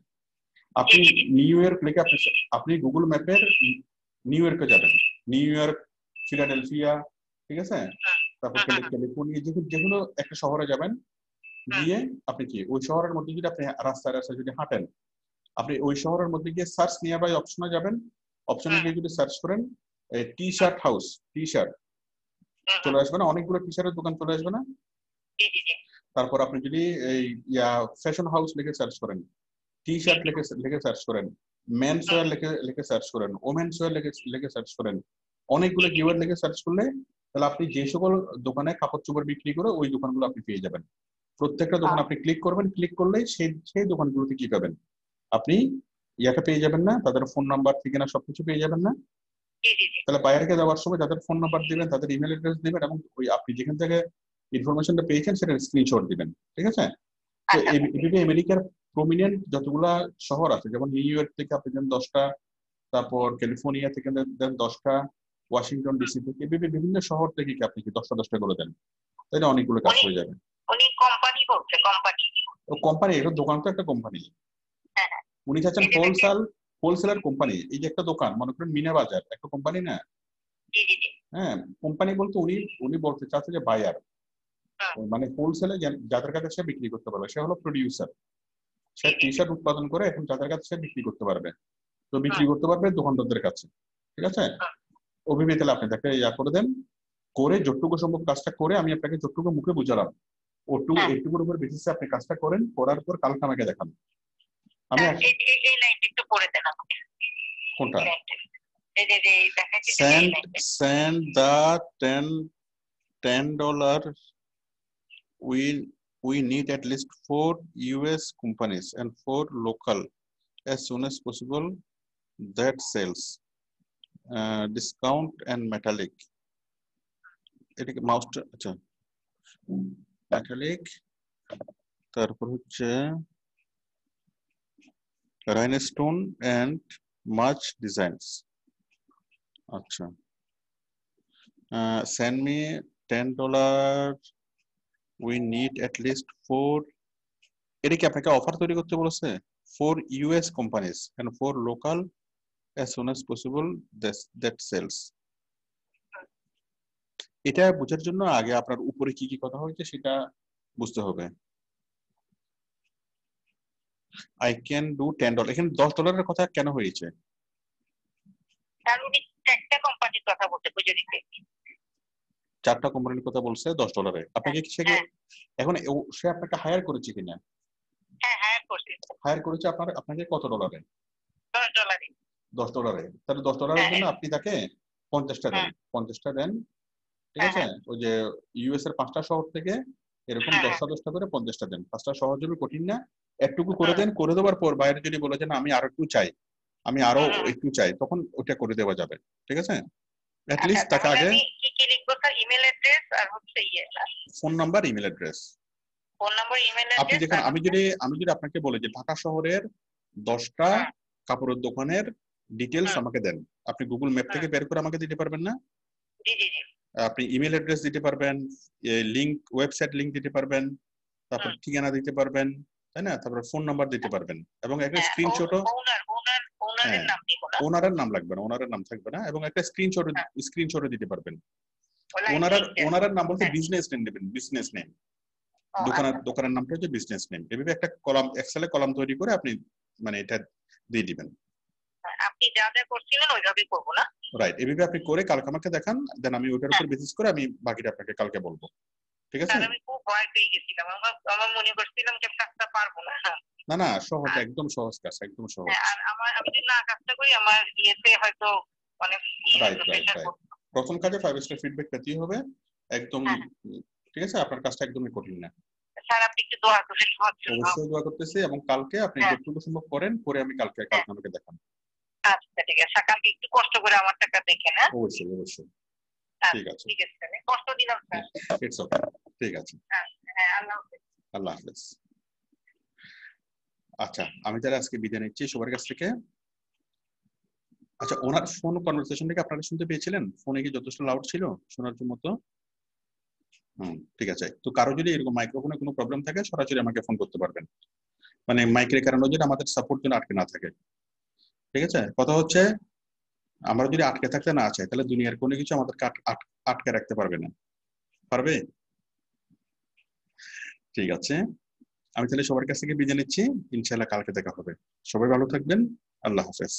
আপনি নিউ ইয়র্ক লিখে আপনি গুগল ম্যাপের নিউ ইয়র্কে যাবেন, নিউ ইয়র্ক, ফিলাডেলফিয়া, ঠিক আছে, তারপর ক্যালিফোর্নিয়া, যেগুলো একটা শহরে যাবেন, গিয়ে আপনি কি ওই শহরের মধ্যে যদি আপনি রাস্তায় যদি হাঁটেন, আপনি ওই শহরের মধ্যে গিয়ে সার্চ নিয়ার বাই অপশনে যাবেন। অপশনে গিয়ে যদি সার্চ করেন টি-শার্ট হাউস, টি-শার্ট চলে আসবে না, অনেকগুলো টি-শার্টের দোকান চলে আসবে না? তারপর আপনি যদি এই ফ্যাশন হাউস লিখে সার্চ করেন, টি-শার্ট লিখে সার্চ করেন, মেন্স ওয়্যার লিখে সার্চ করেন, ওমেন্স ওয়্যার লিখে সার্চ করেন, অনেকগুলো কিওয়ার্ড লিখে সার্চ করলে তাহলে আপনি যে সকল দোকানে কাপড় চোপড় বিক্রি করে ওই দোকানগুলো আপনি পেয়ে যাবেন। প্রত্যেকটা দোকান আপনি ক্লিক করবেন, ক্লিক করলেই সেই দোকানগুলোতে কি পাবেন, আপনি ইয়াটা পেয়ে যাবেন না, তাদের ফোন নাম্বার, ঠিকানা সবকিছু পেয়ে যাবেন না? তাহলে বায়ারকে দেওয়ার সময় তাদের ফোন নাম্বার দিবেন, তাদের ইমেল অ্যাড্রেস দিবেন, এবং ওই আপনি যেখান থেকে ইনফরমেশনটা পেয়েছেন সেটার স্ক্রিনশট দিবেন, ঠিক আছে? তো এইভাবে আমেরিকার প্রমিনেন্ট যতগুলা শহর আছে, যেমন নিউ ইয়র্ক থেকে আপনি দেন 10টা, তারপর ক্যালিফোর্নিয়া থেকে দেন 10টা, ওয়াশিংটন ডিসি থেকে, বিভিন্ন শহর থেকে কি আপনি কি 10টা করে দেন, তাই না? অনেকগুলো কাজ হয়ে যাবে। কোম্পানি, এটা দোকান তো একটা কোম্পানি। উনি চাচ্ছেন হোলসেলার কোম্পানি। এই যে একটা দোকান, মনে করেন মিনা বাজার একটা কোম্পানি না, জি জি জি হ্যাঁ, কোম্পানি বলতে উনি উনি বলতে চাচ্ছে যে বায়ার, মানে হোলসেলে যাদের কাছে সে বিক্রি করতে পারবে, সে হলো প্রোডিউসার। সে টি শার্ট উৎপাদন করে এখন যাদের কাছে সে বিক্রি করতে পারবে, তো বিক্রি করতে পারবে দোকানদারদের কাছে। ঠিক আছে, অভিনয় তাহলে আপনি তাকে ইয়া করে দেন, করে যতটুকু সম্ভব কাজটা করে আমি আপনাকে যতটুকু মুখে বুঝালাম ওটুকু এইটুকুর উপর বেসিসে আপনি কাজটা করেন, করার পর কালকে আমাকে দেখান। আমি এই লাইনটা একটু পড়ে দেন আমাকে। কোনটা? এই যে দেখাচ্ছি send the $10 we need at least 4 US companies and 4 local as soon as possible that sells discount and metallic এটাকে মাউস, আচ্ছা metallic, তারপর হচ্ছে rhinestone and much designs। আচ্ছা, send me $10 we need at least 4, এটা কি আপনাকে অফার তৈরি করতে বলেছে? 4 US companies and 4 local as soon as possible that sells। এটা বোঝার জন্য আগে আপনার উপরে কি কি কথা হয়েছে সেটা বুঝতে হবে। I can do $10, এখানে $10 কথা কেন হয়েছে? কারণ উনি একটা কোম্পানির কথা বলতে বুঝে দিতে, 4টা কোম্পানির কথা বলছে $10। আপনাকে কি এখন সে আপনাকে হায়ার করেছে কিনা? হ্যাঁ হায়ার করছে। হায়ার করেছে আপনাকে কত ডলারে? $10। $10। তাহলে $10 জন্য আপনি তাকে 50টা দেন, 50টা দেন। ঠিক আছে, ওই যে ইউএস এর 5টা শহর থেকে এরকম 10টা করে 50টা দেন। 5টা শহর জন্য কঠিন না, একটুকু করে দেন। করে দেওয়ার পর বাইরে যদি বলে যে না আমি আরো একটু চাই, আমি আরো একটু চাই, তখন ওটা করে দেওয়া যাবে। ঠিক আছে, at least তাকে আগে কি লিখবো স্যার? ইমেল অ্যাড্রেস আর হচ্ছে phone number, email address. Phone number, email আপনি অ্যাড্রেস। দেখেন, আমি যদি আপনাকে বলি যে ঢাকা শহরের 10টা কাপড়ের দোকানের ডিটেলস আমাকে দেন, আপনি গুগল ম্যাপ থেকে বের করে আমাকে দিতে পারবেন না? জি জি জি। আপনি ইমেল অ্যাড্রেস দিতে পারবেন, লিংক, ওয়েবসাইট লিংক দিতে পারবেন, তারপর ঠিকানা দিতে পারবেন, তাই না? তারপর ফোন নাম্বার দিতে পারবেন এবং একটা স্ক্রিনশটও। ওনারের নাম লাগবে না, ওনারের নাম থাকবে না, এবং একটা স্ক্রিনশটও দিতে পারবেন। ওনারের নাম বলতে বিজনেস নেম নেবেন, বিজনেস নেম। দোকানের নামটা হচ্ছে বিজনেস নেম। এভাবে একটা কলাম, এক্সেলে কলাম তৈরি করে আপনি মানে এটা দিয়ে দিবেন। আপনি যা যা করছিলেন ওইভাবেই করব না? রাইট, এভাবে আপনি করে কালকে আমাকে দেখান, দেন আমি ওইটার উপর বেসিস করে আমি বাকিটা আপনাকে কালকে বলবো। ঠিক আছে? আমি খুব ভয় পেয়ে গেছিলাম, আমার মনে করছিলাম যে কাজটা পারবো না। না না, সহজ, একদম সহজ কাজ, একদম সহজ। আর আমি যদি না কাজটা করি আমার ইয়েতে হয়তো অনেক রাইট রাইট রাইট। প্রথম কাজে 5 স্টার ফিডব্যাক পেতেই হবে একদম। ঠিক আছে, আপনার কাজটা একদমই কঠিন না। স্যার আপনি একটু দোয়া করবেন। অবশ্যই দোয়া করতেছি, এবং কালকে আপনি যতটুকু সম্ভব করেন, করে আমি কালকে আমাকে দেখান। আচ্ছা ঠিক আছে, কালকে একটু কষ্ট করে আমার টাকা দেখেন। হ্যাঁ অবশ্যই অবশ্যই। ঠিক আছে, ঠিক আছে, কষ্ট দিলাম স্যার। ইটস ওকে, ঠিক আছে। হ্যাঁ, আল্লাহ হাফেজ। আল্লাহ হাফেজ। আচ্ছা, আমি যারা আজকে বিদায় নিচ্ছি সবার কাছ থেকে। আচ্ছা, ওনার ফোন কনভারসেশনটাকে আপনারা শুনতে পেয়েছিলেন? ফোনে কি যথেষ্ট লাউড ছিল শোনার মতো? ঠিক আছে। তো কারো যদি এরকম মাইক্রোফোনে কোনো প্রবলেম থাকে সরাসরি আমাকে ফোন করতে পারবেন, মানে মাইকের কারণে যদি আমাদের সাপোর্ট যেন আটকে না থাকে। ঠিক আছে, কথা হচ্ছে আমরা যদি আটকে থাকতে না চাই তাহলে দুনিয়ার কোনো কিছু আমাদেরকে আটকে রাখতে পারবে না, পারবে? ঠিক আছে, আমি তাহলে সবার কাছ থেকে বিদায় নিচ্ছি। ইনশাআল্লাহ কালকে দেখা হবে। সবাই ভালো থাকবেন। আল্লাহ হাফেজ।